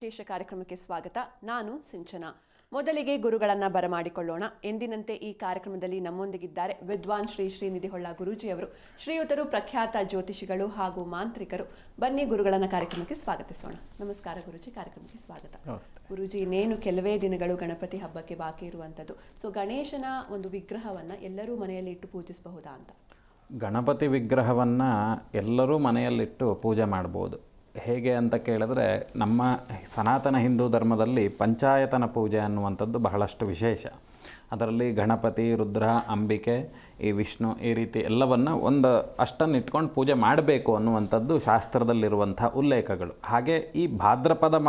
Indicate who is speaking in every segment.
Speaker 1: ವಿಶೇಷ ಕಾರ್ಯಕ್ರಮಕ್ಕೆ ಸ್ವಾಗತ. ನಾನು ಸಿಂಚನಾ. ಮೊದಲಿಗೆ ಗುರುಗಳನ್ನು ಬರಮಾಡಿಕೊಳ್ಳೋಣ. ಎಂದಿನಂತೆ ಈ ಕಾರ್ಯಕ್ರಮದಲ್ಲಿ ನಮ್ಮೊಂದಿಗಿದ್ದಾರೆ ವಿದ್ವಾನ್ ಶ್ರೀ ಶ್ರೀನಿಧಿಹೊಳ್ಳ ಗುರೂಜಿಯವರು. ಶ್ರೀಯುತರು ಪ್ರಖ್ಯಾತ ಜ್ಯೋತಿಷಿಗಳು ಹಾಗೂ ಮಾಂತ್ರಿಕರು. ಬನ್ನಿ ಗುರುಗಳನ್ನು ಕಾರ್ಯಕ್ರಮಕ್ಕೆ ಸ್ವಾಗತಿಸೋಣ. ನಮಸ್ಕಾರ ಗುರೂಜಿ, ಕಾರ್ಯಕ್ರಮಕ್ಕೆ ಸ್ವಾಗತ. ಗುರೂಜಿ, ಇನ್ನೇನು ಕೆಲವೇ ದಿನಗಳು ಗಣಪತಿ ಹಬ್ಬಕ್ಕೆ ಬಾಕಿ ಇರುವಂಥದ್ದು. ಸೊ ಗಣೇಶನ ಒಂದು ವಿಗ್ರಹವನ್ನು ಎಲ್ಲರೂ ಮನೆಯಲ್ಲಿ ಇಟ್ಟು ಪೂಜಿಸಬಹುದಾ ಅಂತ?
Speaker 2: ಗಣಪತಿ ವಿಗ್ರಹವನ್ನು ಎಲ್ಲರೂ ಮನೆಯಲ್ಲಿಟ್ಟು ಪೂಜೆ ಮಾಡ್ಬೋದು. ಹೇಗೆ ಅಂತ ಕೇಳಿದ್ರೆ, ನಮ್ಮ ಸನಾತನ ಹಿಂದೂ ಧರ್ಮದಲ್ಲಿ ಪಂಚಾಯತನ ಪೂಜೆ ಅನ್ನುವಂಥದ್ದು ಬಹಳಷ್ಟು ವಿಶೇಷ. ಅದರಲ್ಲಿ ಗಣಪತಿ, ರುದ್ರ, ಅಂಬಿಕೆ, ಈ ವಿಷ್ಣು, ಈ ರೀತಿ ಎಲ್ಲವನ್ನು ಒಂದು ಅಷ್ಟನ್ನು ಇಟ್ಕೊಂಡು ಪೂಜೆ ಮಾಡಬೇಕು ಅನ್ನುವಂಥದ್ದು ಶಾಸ್ತ್ರದಲ್ಲಿರುವಂಥ ಉಲ್ಲೇಖಗಳು. ಹಾಗೆ ಈ ಭಾದ್ರಪದ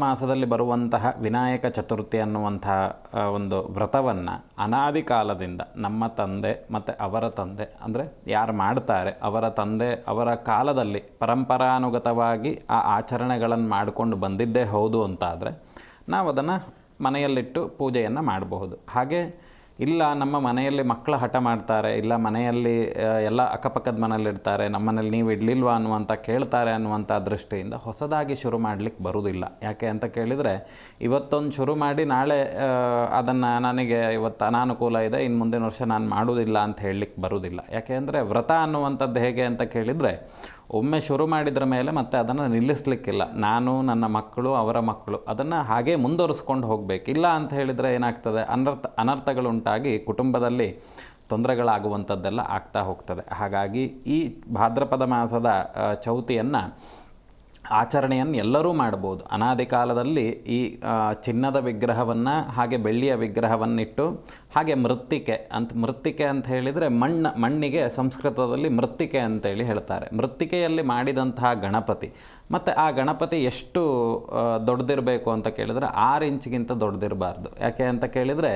Speaker 2: ಮಾಸದಲ್ಲಿ ಬರುವಂತಹ ವಿನಾಯಕ ಚತುರ್ಥಿ ಅನ್ನುವಂಥ ಒಂದು ವ್ರತವನ್ನು ಅನಾದಿ ಕಾಲದಿಂದ ನಮ್ಮ ತಂದೆ ಮತ್ತು ಅವರ ತಂದೆ, ಅಂದರೆ ಯಾರು ಮಾಡ್ತಾರೆ ಅವರ ತಂದೆ ಅವರ ಕಾಲದಲ್ಲಿ ಪರಂಪರಾನುಗತವಾಗಿ ಆ ಆಚರಣೆಗಳನ್ನು ಮಾಡಿಕೊಂಡು ಬಂದಿದ್ದೇ ಹೌದು ಅಂತಾದರೆ ನಾವು ಅದನ್ನು ಮನೆಯಲ್ಲಿಟ್ಟು ಪೂಜೆಯನ್ನು ಮಾಡಬಹುದು. ಹಾಗೆ ಇಲ್ಲ ನಮ್ಮ ಮನೆಯಲ್ಲಿ ಮಕ್ಕಳು ಹಠ ಮಾಡ್ತಾರೆ, ಇಲ್ಲ ಮನೆಯಲ್ಲಿ ಎಲ್ಲ ಅಕ್ಕಪಕ್ಕದ ಮನೇಲಿರ್ತಾರೆ, ನಮ್ಮ ಮನೇಲಿ ನೀವು ಇಡಲಿಲ್ವಾ ಅನ್ನುವಂಥ ಕೇಳ್ತಾರೆ ಅನ್ನುವಂಥ ದೃಷ್ಟಿಯಿಂದ ಹೊಸದಾಗಿ ಶುರು ಮಾಡಲಿಕ್ಕೆ ಬರುವುದಿಲ್ಲ. ಯಾಕೆ ಅಂತ ಕೇಳಿದರೆ, ಇವತ್ತೊಂದು ಶುರು ಮಾಡಿ ನಾಳೆ ಅದನ್ನು ನನಗೆ ಇವತ್ತು ಅನಾನುಕೂಲ ಇದೆ, ಇನ್ನು ಮುಂದಿನ ವರ್ಷ ನಾನು ಮಾಡೋದಿಲ್ಲ ಅಂತ ಹೇಳಲಿಕ್ಕೆ ಬರುವುದಿಲ್ಲ. ಯಾಕೆ ಅಂದರೆ ವ್ರತ ಅನ್ನುವಂಥದ್ದು ಹೇಗೆ ಅಂತ ಕೇಳಿದರೆ, ಒಮ್ಮೆ ಶುರು ಮಾಡಿದ್ರ ಮೇಲೆ ಮತ್ತೆ ಅದನ್ನು ನಿಲ್ಲಿಸಲಿಕ್ಕಿಲ್ಲ. ನಾನು, ನನ್ನ ಮಕ್ಕಳು, ಅವರ ಮಕ್ಕಳು ಅದನ್ನು ಹಾಗೇ ಮುಂದುವರಿಸ್ಕೊಂಡು ಹೋಗಬೇಕು. ಇಲ್ಲ ಅಂತ ಹೇಳಿದರೆ ಏನಾಗ್ತದೆ, ಅನರ್ಥಗಳುಂಟಾಗಿ ಕುಟುಂಬದಲ್ಲಿ ತೊಂದರೆಗಳಾಗುವಂಥದ್ದೆಲ್ಲ ಆಗ್ತಾ ಹೋಗ್ತದೆ. ಹಾಗಾಗಿ ಈ ಭಾದ್ರಪದ ಮಾಸದ ಚೌತಿಯನ್ನು ಆಚರಣೆಯನ್ನು ಎಲ್ಲರೂ ಮಾಡ್ಬೋದು. ಅನಾದಿ ಕಾಲದಲ್ಲಿ ಈ ಚಿನ್ನದ ವಿಗ್ರಹವನ್ನು ಹಾಗೆ ಬೆಳ್ಳಿಯ ವಿಗ್ರಹವನ್ನಿಟ್ಟು, ಹಾಗೆ ಮೃತ್ತಿಕೆ ಅಂತ ಹೇಳಿದರೆ ಮಣ್ಣಿಗೆ ಸಂಸ್ಕೃತದಲ್ಲಿ ಮೃತ್ತಿಕೆ ಅಂತೇಳಿ ಹೇಳ್ತಾರೆ. ಮೃತ್ತಿಕೆಯಲ್ಲಿ ಮಾಡಿದಂತಹ ಗಣಪತಿ, ಮತ್ತು ಆ ಗಣಪತಿ ಎಷ್ಟು ದೊಡ್ಡದಿರಬೇಕು ಅಂತ ಕೇಳಿದರೆ 6 ಇಂಚಿಗಿಂತ ದೊಡ್ಡದಿರಬಾರ್ದು. ಯಾಕೆ ಅಂತ ಕೇಳಿದರೆ,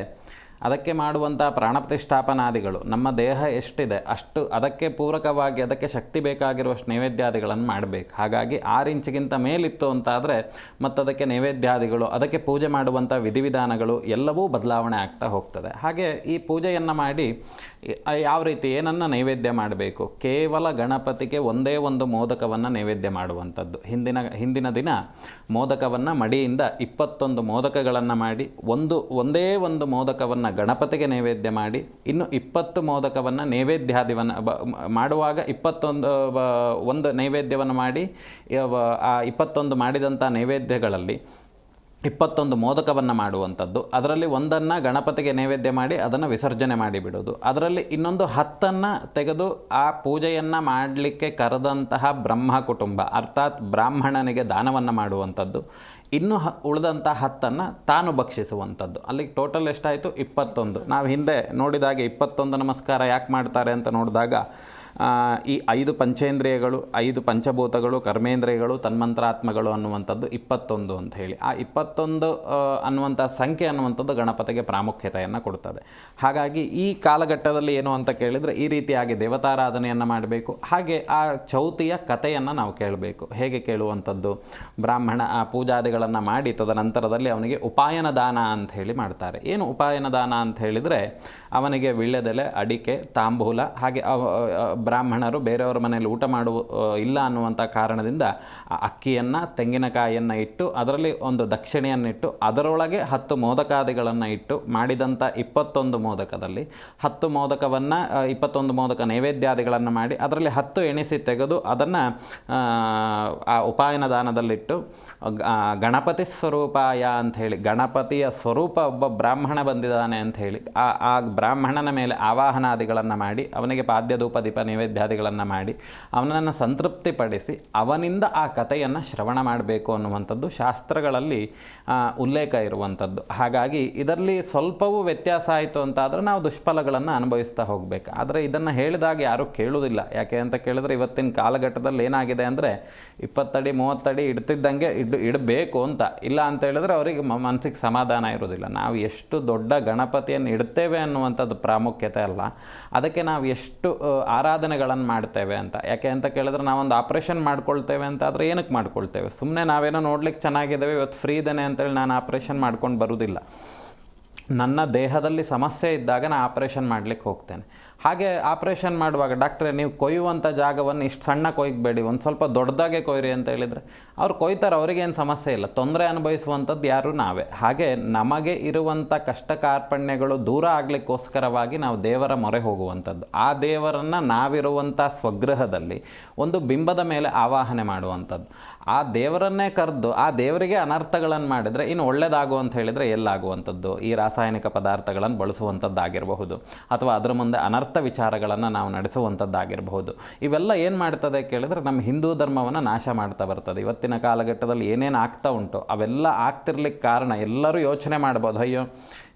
Speaker 2: ಅದಕ್ಕೆ ಮಾಡುವಂಥ ಪ್ರಾಣಪ್ರತಿಷ್ಠಾಪನಾದಿಗಳು ನಮ್ಮ ದೇಹ ಎಷ್ಟಿದೆ ಅಷ್ಟು ಅದಕ್ಕೆ ಪೂರಕವಾಗಿ ಅದಕ್ಕೆ ಶಕ್ತಿ ಬೇಕಾಗಿರುವಷ್ಟು ನೈವೇದ್ಯಾದಿಗಳನ್ನು ಮಾಡಬೇಕು. ಹಾಗಾಗಿ 6 ಇಂಚಿಗಿಂತ ಮೇಲಿತ್ತು ಅಂತಾದರೆ ಮತ್ತು ಅದಕ್ಕೆ ನೈವೇದ್ಯಾದಿಗಳು, ಅದಕ್ಕೆ ಪೂಜೆ ಮಾಡುವಂಥ ವಿಧಿವಿಧಾನಗಳು ಎಲ್ಲವೂ ಬದಲಾವಣೆ ಆಗ್ತಾ ಹೋಗ್ತದೆ. ಹಾಗೆ ಈ ಪೂಜೆಯನ್ನು ಮಾಡಿ ಯಾವ ರೀತಿ ಏನನ್ನು ನೈವೇದ್ಯ ಮಾಡಬೇಕು, ಕೇವಲ ಗಣಪತಿಗೆ ಒಂದೇ ಒಂದು ಮೋದಕವನ್ನು ನೈವೇದ್ಯ ಮಾಡುವಂಥದ್ದು. ಹಿಂದಿನ ದಿನ ಮೋದಕವನ್ನು ಮಡಿಯಿಂದ 21 ಮೋದಕಗಳನ್ನು ಮಾಡಿ ಒಂದೇ ಒಂದು ಮೋದಕವನ್ನು ಗಣಪತಿಗೆ ನೈವೇದ್ಯ ಮಾಡಿ, ಇನ್ನು 20 ಮೋದಕವನ್ನು ನೈವೇದ್ಯಾದಿವನ್ನು ಮಾಡುವಾಗ 21 ನೈವೇದ್ಯವನ್ನು ಮಾಡಿ, ಆ 21 ಮಾಡಿದಂಥ ನೈವೇದ್ಯಗಳಲ್ಲಿ 21 ಮೋದಕವನ್ನು ಮಾಡುವಂಥದ್ದು. ಅದರಲ್ಲಿ ಒಂದನ್ನು ಗಣಪತಿಗೆ ನೈವೇದ್ಯ ಮಾಡಿ ಅದನ್ನು ವಿಸರ್ಜನೆ ಮಾಡಿಬಿಡೋದು. ಅದರಲ್ಲಿ ಇನ್ನೊಂದು 10 ತೆಗೆದು ಆ ಪೂಜೆಯನ್ನು ಮಾಡಲಿಕ್ಕೆ ಕರೆದಂತಹ ಬ್ರಹ್ಮ ಕುಟುಂಬ ಅರ್ಥಾತ್ ಬ್ರಾಹ್ಮಣನಿಗೆ ದಾನವನ್ನು ಮಾಡುವಂಥದ್ದು. ಇನ್ನು ಉಳಿದಂಥ 10 ತಾನು ಭಕ್ಷಿಸುವಂಥದ್ದು. ಅಲ್ಲಿಗೆ ಟೋಟಲ್ ಎಷ್ಟಾಯಿತು? 21. ನಾವು ಹಿಂದೆ ನೋಡಿದಾಗ 21 ನಮಸ್ಕಾರ ಯಾಕೆ ಮಾಡ್ತಾರೆ ಅಂತ ನೋಡಿದಾಗ, ಈ 5 ಪಂಚೇಂದ್ರಿಯಗಳು, 5 ಪಂಚಭೂತಗಳು, ಕರ್ಮೇಂದ್ರಿಯಗಳು, ತನ್ಮಂತ್ರಾತ್ಮಗಳು ಅನ್ನುವಂಥದ್ದು 21 ಅಂತ ಹೇಳಿ. ಆ 21 ಅನ್ನುವಂಥ ಸಂಖ್ಯೆ ಅನ್ನುವಂಥದ್ದು ಗಣಪತಿಗೆ ಪ್ರಾಮುಖ್ಯತೆಯನ್ನು ಕೊಡ್ತದೆ. ಹಾಗಾಗಿ ಈ ಕಾಲಘಟ್ಟದಲ್ಲಿ ಏನು ಅಂತ ಕೇಳಿದರೆ, ಈ ರೀತಿಯಾಗಿ ದೇವತಾರಾಧನೆಯನ್ನು ಮಾಡಬೇಕು. ಹಾಗೆ ಆ ಚೌತಿಯ ಕಥೆಯನ್ನು ನಾವು ಕೇಳಬೇಕು. ಹೇಗೆ ಕೇಳುವಂಥದ್ದು? ಬ್ರಾಹ್ಮಣ ಆ ಪೂಜಾದಿಗಳನ್ನು ಮಾಡಿ ತದನಂತರದಲ್ಲಿ ಅವನಿಗೆ ಉಪಾಯನ ದಾನ ಅಂತ ಹೇಳಿ ಮಾಡ್ತಾರೆ. ಏನು ಉಪಾಯನ ದಾನ ಅಂತ ಹೇಳಿದರೆ, ಅವನಿಗೆ ವೀಳ್ಯದೆಲೆ, ಅಡಿಕೆ, ತಾಂಬೂಲ, ಹಾಗೆ ಬ್ರಾಹ್ಮಣರು ಬೇರೆಯವರ ಮನೆಯಲ್ಲಿ ಊಟ ಇಲ್ಲ ಅನ್ನುವಂಥ ಕಾರಣದಿಂದ ಅಕ್ಕಿಯನ್ನು, ತೆಂಗಿನಕಾಯಿಯನ್ನು ಇಟ್ಟು ಅದರಲ್ಲಿ ಒಂದು ದಕ್ಷಿಣೆಯನ್ನಿಟ್ಟು ಅದರೊಳಗೆ 10 ಮೋದಕಾದಿಗಳನ್ನು ಇಟ್ಟು ಮಾಡಿದಂಥ 21 ಮೋದಕದಲ್ಲಿ 10 ಮೋದಕವನ್ನು 21 ಮೋದಕ ನೈವೇದ್ಯಾದಿಗಳನ್ನು ಮಾಡಿ ಅದರಲ್ಲಿ 10 ಎಣಿಸಿ ತೆಗೆದು ಅದನ್ನು ಆ ಉಪಾಯನ ದಾನದಲ್ಲಿಟ್ಟು ಗಣಪತಿ ಸ್ವರೂಪಾಯ ಅಂಥೇಳಿ, ಗಣಪತಿಯ ಸ್ವರೂಪ ಒಬ್ಬ ಬ್ರಾಹ್ಮಣ ಬಂದಿದ್ದಾನೆ ಅಂಥೇಳಿ ಆ ಬ್ರಾಹ್ಮಣನ ಮೇಲೆ ಆವಾಹನಾದಿಗಳನ್ನು ಮಾಡಿ ಅವನಿಗೆ ಪಾದ್ಯ ಧೂಪ ದೀಪ ನೈವೇದ್ಯಾದಿಗಳನ್ನು ಮಾಡಿ ಅವನನ್ನು ಸಂತೃಪ್ತಿಪಡಿಸಿ ಅವನಿಂದ ಆ ಕಥೆಯನ್ನು ಶ್ರವಣ ಮಾಡಬೇಕು ಅನ್ನುವಂಥದ್ದು ಶಾಸ್ತ್ರಗಳಲ್ಲಿ ಉಲ್ಲೇಖ ಇರುವಂಥದ್ದು. ಹಾಗಾಗಿ ಇದರಲ್ಲಿ ಸ್ವಲ್ಪವೂ ವ್ಯತ್ಯಾಸ ಆಯಿತು ಅಂತಾದರೆ ನಾವು ದುಷ್ಫಲಗಳನ್ನು ಅನುಭವಿಸ್ತಾ ಹೋಗಬೇಕು. ಆದರೆ ಇದನ್ನು ಹೇಳಿದಾಗ ಯಾರೂ ಕೇಳುವುದಿಲ್ಲ. ಯಾಕೆ ಅಂತ ಕೇಳಿದ್ರೆ, ಇವತ್ತಿನ ಕಾಲಘಟ್ಟದಲ್ಲಿ ಏನಾಗಿದೆ ಅಂದರೆ 20 ಅಡಿ 30 ಅಡಿ ಇಡ್ತಿದ್ದಂಗೆ ಇಡಬೇಕು ಅಂತ. ಇಲ್ಲ ಅಂತ ಹೇಳಿದ್ರೆ ಅವರಿಗೆ ಮನಸ್ಸಿಗೆ ಸಮಾಧಾನ ಇರೋದಿಲ್ಲ. ನಾವು ಎಷ್ಟು ದೊಡ್ಡ ಗಣಪತಿಯನ್ನು ಇಡ್ತೇವೆ ಅನ್ನುವಂಥದ್ದು ಪ್ರಾಮುಖ್ಯತೆ ಅಲ್ಲ, ಅದಕ್ಕೆ ನಾವು ಎಷ್ಟು ಆರಾಧನೆಗಳನ್ನು ಮಾಡ್ತೇವೆ ಅಂತ. ಯಾಕೆ ಅಂತ ಕೇಳಿದ್ರೆ, ನಾವೊಂದು ಆಪ್ರೇಷನ್ ಮಾಡ್ಕೊಳ್ತೇವೆ ಅಂತ ಆದರೆ ಏನಕ್ಕೆ ಮಾಡ್ಕೊಳ್ತೇವೆ? ಸುಮ್ಮನೆ ನಾವೇನೋ ನೋಡ್ಲಿಕ್ಕೆ ಚೆನ್ನಾಗಿದ್ದೇವೆ, ಇವತ್ತು ಫ್ರೀ ಇದ್ದೇನೆ ಅಂತೇಳಿ ನಾನು ಆಪ್ರೇಷನ್ ಮಾಡ್ಕೊಂಡು ಬರೋದಿಲ್ಲ. ನನ್ನ ದೇಹದಲ್ಲಿ ಸಮಸ್ಯೆ ಇದ್ದಾಗ ನಾನು ಆಪ್ರೇಷನ್ ಮಾಡಲಿಕ್ಕೆ ಹೋಗ್ತೇನೆ. ಹಾಗೆ ಆಪ್ರೇಷನ್ ಮಾಡುವಾಗ ಡಾಕ್ಟ್ರೇ ನೀವು ಕೊಯ್ಯುವಂಥ ಜಾಗವನ್ನು ಇಷ್ಟು ಸಣ್ಣ ಕೊಯ್ಯಬೇಡಿ, ಒಂದು ಸ್ವಲ್ಪ ದೊಡ್ಡದಾಗೆ ಕೊಯ್ಯಿರಿ ಅಂತ ಹೇಳಿದರೆ ಅವ್ರು ಕೊಯ್ತಾರೆ, ಅವರಿಗೇನು ಸಮಸ್ಯೆ ಇಲ್ಲ. ತೊಂದರೆ ಅನುಭವಿಸುವಂಥದ್ದು ಯಾರು ನಾವೇ. ಹಾಗೆ ನಮಗೆ ಇರುವಂಥ ಕಷ್ಟ ಕಾರ್ಪಣ್ಯಗಳು ದೂರ ಆಗಲಿಕ್ಕೋಸ್ಕರವಾಗಿ ನಾವು ದೇವರ ಮೊರೆ ಹೋಗುವಂಥದ್ದು. ಆ ದೇವರನ್ನು ನಾವಿರುವಂಥ ಸ್ವಗೃಹದಲ್ಲಿ ಒಂದು ಬಿಂಬದ ಮೇಲೆ ಆವಾಹನೆ ಮಾಡುವಂಥದ್ದು. ಆ ದೇವರನ್ನೇ ಕರೆದು ಆ ದೇವರಿಗೆ ಅನರ್ಥಗಳನ್ನು ಮಾಡಿದರೆ ಇನ್ನು ಒಳ್ಳೆಯದಾಗು ಅಂತ ಹೇಳಿದರೆ ಎಲ್ಲಾಗುವಂಥದ್ದು. ಈ ರಾಸಾಯನಿಕ ಪದಾರ್ಥಗಳನ್ನು ಬಳಸುವಂಥದ್ದಾಗಿರಬಹುದು, ಅಥವಾ ಅದರ ಮುಂದೆ ಅನರ್ಥ ವಿಚಾರಗಳನ್ನು ನಾವು ನಡೆಸುವಂಥದ್ದಾಗಿರಬಹುದು. ಇವೆಲ್ಲ ಏನು ಮಾಡ್ತದೆ ಕೇಳಿದ್ರೆ ನಮ್ಮ ಹಿಂದೂ ಧರ್ಮವನ್ನು ನಾಶ ಮಾಡ್ತಾ ಬರ್ತದೆ. ಇವತ್ತಿನ ಕಾಲಘಟ್ಟದಲ್ಲಿ ಏನೇನು ಆಗ್ತಾ ಉಂಟು ಅವೆಲ್ಲ ಆಗ್ತಿರ್ಲಿಕ್ಕೆ ಕಾರಣ ಎಲ್ಲರೂ ಯೋಚನೆ ಮಾಡ್ಬೋದು, ಅಯ್ಯೋ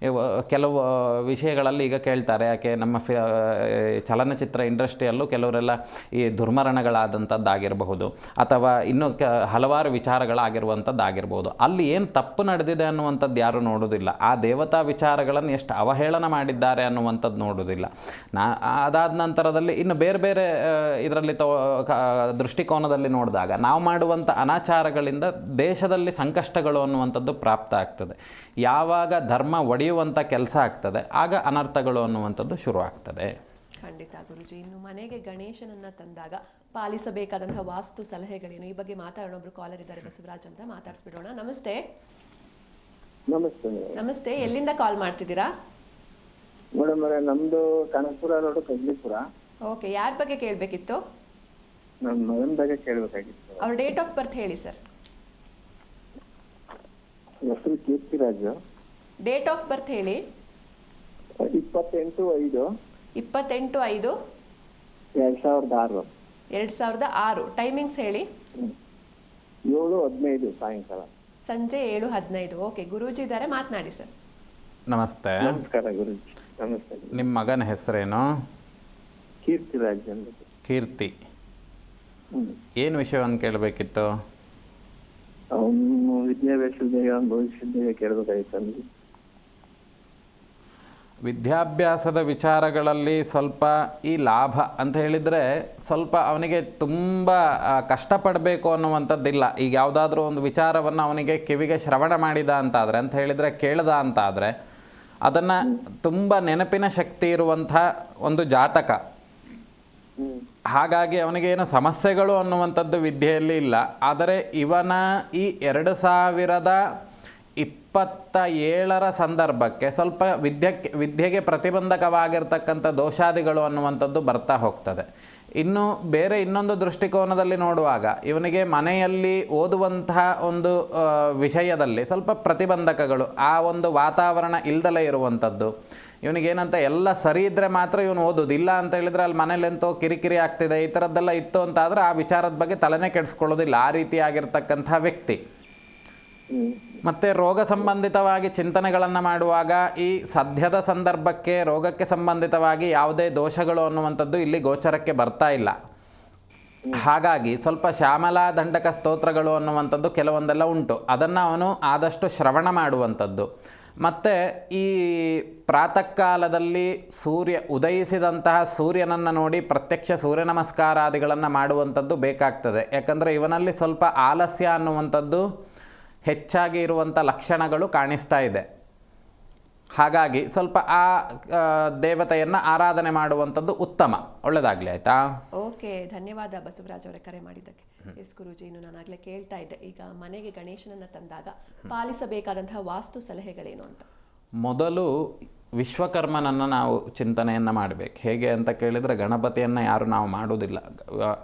Speaker 2: ಕೆಲವು ವಿಷಯಗಳಲ್ಲಿ ಈಗ ಕೇಳ್ತಾರೆ, ಯಾಕೆ ನಮ್ಮ ಚಲನಚಿತ್ರ ಇಂಡಸ್ಟ್ರಿಯಲ್ಲೂ ಕೆಲವರೆಲ್ಲ ಈ ದುರ್ಮರಣಗಳಾದಂಥದ್ದಾಗಿರಬಹುದು, ಅಥವಾ ಇನ್ನೂ ಹಲವಾರು ವಿಚಾರಗಳಾಗಿರುವಂಥದ್ದಾಗಿರ್ಬೋದು. ಅಲ್ಲಿ ಏನು ತಪ್ಪು ನಡೆದಿದೆ ಅನ್ನುವಂಥದ್ದು ಯಾರೂ ನೋಡೋದಿಲ್ಲ. ಆ ದೇವತಾ ವಿಚಾರಗಳನ್ನು ಎಷ್ಟು ಅವಹೇಳನ ಮಾಡಿದ್ದಾರೆ ಅನ್ನುವಂಥದ್ದು ನೋಡೋದಿಲ್ಲ. ಅದಾದ ನಂತರದಲ್ಲಿ ಇನ್ನು ಬೇರೆ ಬೇರೆ ಇದರಲ್ಲಿ ದೃಷ್ಟಿಕೋನದಲ್ಲಿ ನೋಡಿದಾಗ ನಾವು ಮಾಡುವಂಥ ಅನಾಚಾರಗಳಿಂದ ದೇಶದಲ್ಲಿ ಸಂಕಷ್ಟಗಳು ಅನ್ನುವಂಥದ್ದು ಪ್ರಾಪ್ತ ಆಗ್ತದೆ. ಯಾವಾಗ ಧರ್ಮ ಒಡೆಯುವಂಥ ಕೆಲಸ ಆಗ್ತದೆ ಆಗ ಅನರ್ಥಗಳು ಅನ್ನುವಂಥದ್ದು ಶುರು ಆಗ್ತದೆ.
Speaker 1: ಖಂಡಿತ ಗುರುಜಿ. ಇನ್ನು ಮನೆಗೆ ಗಣೇಶನನ್ನ ತಂದಾಗ ಪಾಲಿಸಬೇಕಾದಂತಹ ವಾಸ್ತು ಸಲಹೆಗಳೇನು, ಈ ಬಗ್ಗೆ ಮಾತಾಡೋಣ. ಒಬ್ರು ಕಾಲರ್ ಇದ್ದಾರೆ, ಬಸವರಾಜ್ ಅಂತ, ಮಾತಾಡ್ಸ್ಬಿಡೋಣ. ನಮಸ್ತೆ.
Speaker 3: ನಮಸ್ತೆ.
Speaker 1: ನಮಸ್ತೆ, ಎಲ್ಲಿಂದ ಕಾಲ್ ಮಾಡ್ತಿದ್ದೀರಾ?
Speaker 3: ಮೇಡಮ್ ನಮ್ದು ಕನಕಪುರ ರೋಡ್ ಕಗ್ಲಿಪುರ.
Speaker 1: ಓಕೆ, ಯಾರ ಬಗ್ಗೆ ಕೇಳಬೇಕಿತ್ತು?
Speaker 3: ನನ್ನ ಮಗನ ಬಗ್ಗೆ ಕೇಳಬೇಕಾಗಿತ್ತು.
Speaker 1: ಅವ್ರ ಡೇಟ್ ಆಫ್ ಬರ್ತ್ ಹೇಳಿ ಸರ್.
Speaker 3: ಹೆಸರು ಕೀರ್ತಿರಾಜ್.
Speaker 1: ಡೇಟ್ ಆಫ್ ಬರ್ತ್ ಹೇಳಿ.
Speaker 3: 28/5.
Speaker 1: 28/5/2006. 2006. ಟೈಮಿಂಗ್ಸ್ ಹೇಳಿ.
Speaker 3: 7:15 ಸಾಯಂಕಾಲ.
Speaker 1: ಸಂಜೆ 7:15. ಓಕೆ, ಗುರೂಜಿ ಇದ್ದಾರೆ, ಮಾತನಾಡಿ ಸರ್.
Speaker 2: ನಮಸ್ತೆ.
Speaker 3: ನಮಸ್ಕಾರ ಗುರುಜಿ. ನಮಸ್ತೆ.
Speaker 2: ನಿಮ್ಮ ಮಗನ ಹೆಸರೇನು?
Speaker 3: ಕೀರ್ತಿರಾಜ್ ಅಂತ.
Speaker 2: ಕೀರ್ತಿ. ಏನು ವಿಷಯವನ್ನು ಕೇಳಬೇಕಿತ್ತು?
Speaker 3: ಅವನು ವಿದ್ಯಾಭ್ಯಾಸದ ಭವಿಷ್ಯದ ಕೇಳಬೇಕಾಗಿತ್ತು ನಮಗೆ.
Speaker 2: ವಿದ್ಯಾಭ್ಯಾಸದ ವಿಚಾರಗಳಲ್ಲಿ ಸ್ವಲ್ಪ ಈ ಲಾಭ ಅಂತ ಹೇಳಿದರೆ ಸ್ವಲ್ಪ ಅವನಿಗೆ ತುಂಬ ಕಷ್ಟಪಡಬೇಕು ಅನ್ನುವಂಥದ್ದಿಲ್ಲ. ಈಗ ಯಾವುದಾದ್ರೂ ಒಂದು ವಿಚಾರವನ್ನು ಅವನಿಗೆ ಕಿವಿಗೆ ಶ್ರವಣ ಮಾಡಿದ ಅಂತಾದರೆ, ಅಂತ ಹೇಳಿದರೆ ಕೇಳ್ದ ಅಂತಾದರೆ, ಅದನ್ನು ತುಂಬ ನೆನಪಿನ ಶಕ್ತಿ ಇರುವಂಥ ಒಂದು ಜಾತಕ. ಹಾಗಾಗಿ ಅವನಿಗೇನು ಸಮಸ್ಯೆಗಳು ಅನ್ನುವಂಥದ್ದು ವಿದ್ಯೆಯಲ್ಲಿ ಇಲ್ಲ. ಆದರೆ ಇವನ ಈ 2027 ಸಂದರ್ಭಕ್ಕೆ ಸ್ವಲ್ಪ ವಿದ್ಯೆಗೆ ಪ್ರತಿಬಂಧಕವಾಗಿರ್ತಕ್ಕಂಥ ದೋಷಾದಿಗಳು ಅನ್ನುವಂಥದ್ದು ಬರ್ತಾ ಹೋಗ್ತದೆ. ಇನ್ನು ಬೇರೆ ಇನ್ನೊಂದು ದೃಷ್ಟಿಕೋನದಲ್ಲಿ ನೋಡುವಾಗ ಇವನಿಗೆ ಮನೆಯಲ್ಲಿ ಓದುವಂತಹ ಒಂದು ವಿಷಯದಲ್ಲಿ ಸ್ವಲ್ಪ ಪ್ರತಿಬಂಧಕಗಳು, ಆ ಒಂದು ವಾತಾವರಣ ಇಲ್ದಲೇ ಇರುವಂಥದ್ದು. ಇವನಿಗೇನಂತ ಎಲ್ಲ ಸರಿ ಇದ್ದರೆ ಮಾತ್ರ ಇವನು ಓದೋದು, ಇಲ್ಲ ಅಂತ ಹೇಳಿದರೆ ಅಲ್ಲಿ ಮನೇಲೆಂತೋ ಕಿರಿಕಿರಿ ಆಗ್ತಿದೆ ಈ ಥರದ್ದೆಲ್ಲ ಇತ್ತು ಅಂತಾದರೆ ಆ ವಿಚಾರದ ಬಗ್ಗೆ ತಲೆನೇ ಕೆಡಿಸ್ಕೊಳ್ಳೋದಿಲ್ಲ. ಆ ರೀತಿಯಾಗಿರ್ತಕ್ಕಂಥ ವ್ಯಕ್ತಿ. ಮತ್ತು ರೋಗ ಸಂಬಂಧಿತವಾಗಿ ಚಿಂತನೆಗಳನ್ನು ಮಾಡುವಾಗ ಈ ಸದ್ಯದ ಸಂದರ್ಭಕ್ಕೆ ರೋಗಕ್ಕೆ ಸಂಬಂಧಿತವಾಗಿ ಯಾವುದೇ ದೋಷಗಳು ಅನ್ನುವಂಥದ್ದು ಇಲ್ಲಿ ಗೋಚರಕ್ಕೆ ಬರ್ತಾ ಇಲ್ಲ. ಹಾಗಾಗಿ ಸ್ವಲ್ಪ ಶ್ಯಾಮಲಾ ದಂಡಕ ಸ್ತೋತ್ರಗಳು ಅನ್ನುವಂಥದ್ದು ಕೆಲವೊಂದೆಲ್ಲ ಉಂಟು, ಅದನ್ನು ಅವನು ಆದಷ್ಟು ಶ್ರವಣ ಮಾಡುವಂಥದ್ದು. ಮತ್ತು ಈ ಪ್ರಾತಃ ಕಾಲದಲ್ಲಿ ಸೂರ್ಯ ಉದಯಿಸಿದಂತಹ ಸೂರ್ಯನನ್ನು ನೋಡಿ ಪ್ರತ್ಯಕ್ಷ ಸೂರ್ಯ ನಮಸ್ಕಾರಾದಿಗಳನ್ನು ಮಾಡುವಂಥದ್ದು ಬೇಕಾಗ್ತದೆ. ಯಾಕಂದರೆ ಇವನಲ್ಲಿ ಸ್ವಲ್ಪ ಆಲಸ್ಯ ಅನ್ನುವಂಥದ್ದು ಹೆಚ್ಚಾಗಿ ಇರುವಂಥ ಲಕ್ಷಣಗಳು ಕಾಣಿಸ್ತಾ ಇದೆ. ಹಾಗಾಗಿ ಸ್ವಲ್ಪ ಆ ದೇವತೆಯನ್ನು ಆರಾಧನೆ ಮಾಡುವಂಥದ್ದು ಉತ್ತಮ. ಒಳ್ಳೆಯದಾಗಲಿ, ಆಯಿತಾ?
Speaker 1: ಓಕೆ, ಧನ್ಯವಾದ ಬಸವರಾಜ್ ಅವರೇ ಕರೆ ಮಾಡಿದ್ದಕ್ಕೆ. ಎಸ್ ಗುರೂಜಿ, ಇನ್ನು ನಾನು ಆಗಲೇ ಕೇಳ್ತಾ ಇದ್ದೆ, ಈಗ ಮನೆಗೆ ಗಣೇಶನನ್ನು ತಂದಾಗ ಪಾಲಿಸಬೇಕಾದಂತಹ ವಾಸ್ತು ಸಲಹೆಗಳೇನು ಅಂತ.
Speaker 2: ಮೊದಲು ವಿಶ್ವಕರ್ಮನನ್ನು ನಾವು ಚಿಂತನೆಯನ್ನು ಮಾಡಬೇಕು. ಹೇಗೆ ಅಂತ ಕೇಳಿದರೆ, ಗಣಪತಿಯನ್ನು ಯಾರು ನಾವು ಮಾಡೋದಿಲ್ಲ.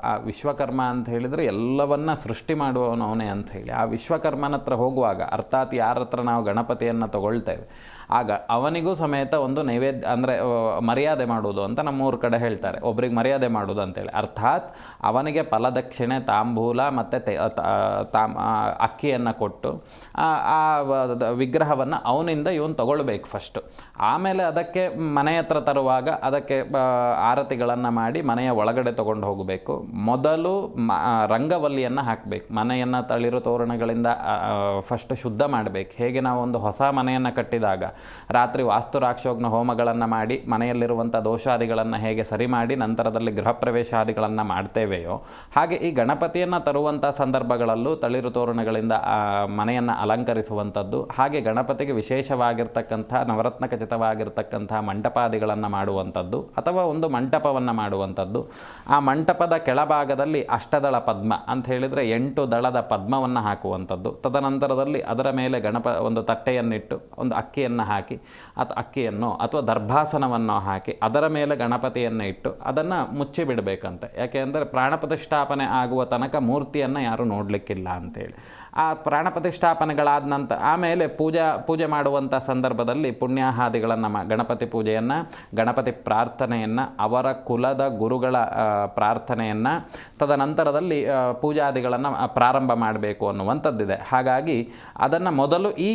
Speaker 2: ಆ ವಿಶ್ವಕರ್ಮ ಅಂತ ಹೇಳಿದರೆ ಎಲ್ಲವನ್ನ ಸೃಷ್ಟಿ ಮಾಡುವವನು ಅವನೇ ಅಂತ ಹೇಳಿ. ಆ ವಿಶ್ವಕರ್ಮನ ಹತ್ರ ಹೋಗುವಾಗ, ಅರ್ಥಾತ್ ಯಾರ ಹತ್ರ ನಾವು ಗಣಪತಿಯನ್ನು ತಗೊಳ್ತೇವೆ, ಆಗ ಅವನಿಗೂ ಸಮೇತ ಒಂದು ನೈವೇದ್ಯ ಅಂದರೆ ಮರ್ಯಾದೆ ಮಾಡುವುದು ಅಂತ ನಮ್ಮೂರ ಕಡೆ ಹೇಳ್ತಾರೆ. ಒಬ್ರಿಗೆ ಮರ್ಯಾದೆ ಮಾಡೋದು ಅಂತೇಳಿ, ಅರ್ಥಾತ್ ಅವನಿಗೆ ಫಲದಕ್ಷಿಣೆ, ತಾಂಬೂಲ ಮತ್ತು ಅಕ್ಕಿಯನ್ನು ಕೊಟ್ಟು ಆ ವಿಗ್ರಹವನ್ನು ಅವನಿಂದ ಇವನು ತಗೊಳ್ಬೇಕು ಫಸ್ಟು. ಆಮೇಲೆ ಅದಕ್ಕೆ ಮನೆ ಹತ್ರ ತರುವಾಗ ಅದಕ್ಕೆ ಆರತಿಗಳನ್ನು ಮಾಡಿ ಮನೆಯ ಒಳಗಡೆ ತೊಗೊಂಡು ಹೋಗಬೇಕು. ಮೊದಲು ರಂಗವಲ್ಲಿಯನ್ನು ಹಾಕಬೇಕು. ಮನೆಯನ್ನು ತಳಿರು ತೋರಣಗಳಿಂದ ಫಸ್ಟ್ ಶುದ್ಧ ಮಾಡಬೇಕು. ಹೇಗೆ ನಾವು ಒಂದು ಹೊಸ ಮನೆಯನ್ನು ಕಟ್ಟಿದಾಗ ರಾತ್ರಿ ವಾಸ್ತುರಾಕ್ಷೋಗ್ನ ಹೋಮಗಳನ್ನು ಮಾಡಿ ಮನೆಯಲ್ಲಿರುವಂಥ ದೋಷಾದಿಗಳನ್ನು ಹೇಗೆ ಸರಿ ಮಾಡಿ ನಂತರದಲ್ಲಿ ಗೃಹ ಪ್ರವೇಶಾದಿಗಳನ್ನು ಮಾಡ್ತೇವೆಯೋ, ಹಾಗೆ ಈ ಗಣಪತಿಯನ್ನು ತರುವಂಥ ಸಂದರ್ಭಗಳಲ್ಲೂ ತಳಿರು ತೋರಣಗಳಿಂದ ಮನೆಯನ್ನು ಅಲಂಕರಿಸುವಂಥದ್ದು. ಹಾಗೆ ಗಣಪತಿಗೆ ವಿಶೇಷವಾಗಿರ್ತಕ್ಕಂಥ ನವರತ್ನ ಖಚಿತವಾದ ಸಂಬಂಧಿತವಾಗಿರ್ತಕ್ಕಂಥ ಮಂಟಪಾದಿಗಳನ್ನು ಮಾಡುವಂಥದ್ದು ಅಥವಾ ಒಂದು ಮಂಟಪವನ್ನು ಮಾಡುವಂಥದ್ದು. ಆ ಮಂಟಪದ ಕೆಳಭಾಗದಲ್ಲಿ ಅಷ್ಟದಳ ಪದ್ಮ ಅಂತ ಹೇಳಿದರೆ 8 ದಳದ ಪದ್ಮವನ್ನು ಹಾಕುವಂಥದ್ದು. ತದನಂತರದಲ್ಲಿ ಅದರ ಮೇಲೆ ಒಂದು ತಟ್ಟೆಯನ್ನಿಟ್ಟು ಒಂದು ಅಕ್ಕಿಯನ್ನು ಹಾಕಿ ಅಕ್ಕಿಯನ್ನು ಅಥವಾ ದರ್ಭಾಸನವನ್ನು ಹಾಕಿ ಅದರ ಮೇಲೆ ಗಣಪತಿಯನ್ನು ಇಟ್ಟು ಅದನ್ನು ಮುಚ್ಚಿ ಬಿಡಬೇಕಂತೆ. ಯಾಕೆ ಅಂದರೆ ಪ್ರಾಣ ಪ್ರತಿಷ್ಠಾಪನೆ ಆಗುವ ತನಕ ಮೂರ್ತಿಯನ್ನು ಯಾರೂ ನೋಡಲಿಕ್ಕಿಲ್ಲ ಅಂತೇಳಿ. ಆ ಪ್ರಾಣ ಪ್ರತಿಷ್ಠಾಪನೆಗಳಾದ ನಂತರ ಆಮೇಲೆ ಪೂಜೆ ಮಾಡುವಂಥ ಸಂದರ್ಭದಲ್ಲಿ ಪುಣ್ಯಾಹಾದಿಗಳನ್ನು ಗಣಪತಿ ಪೂಜೆಯನ್ನು, ಗಣಪತಿ ಪ್ರಾರ್ಥನೆಯನ್ನು, ಅವರ ಕುಲದ ಗುರುಗಳ ಪ್ರಾರ್ಥನೆಯನ್ನು, ತದನಂತರದಲ್ಲಿ ಪೂಜಾದಿಗಳನ್ನು ಪ್ರಾರಂಭ ಮಾಡಬೇಕು ಅನ್ನುವಂಥದ್ದಿದೆ. ಹಾಗಾಗಿ ಅದನ್ನು ಮೊದಲು ಈ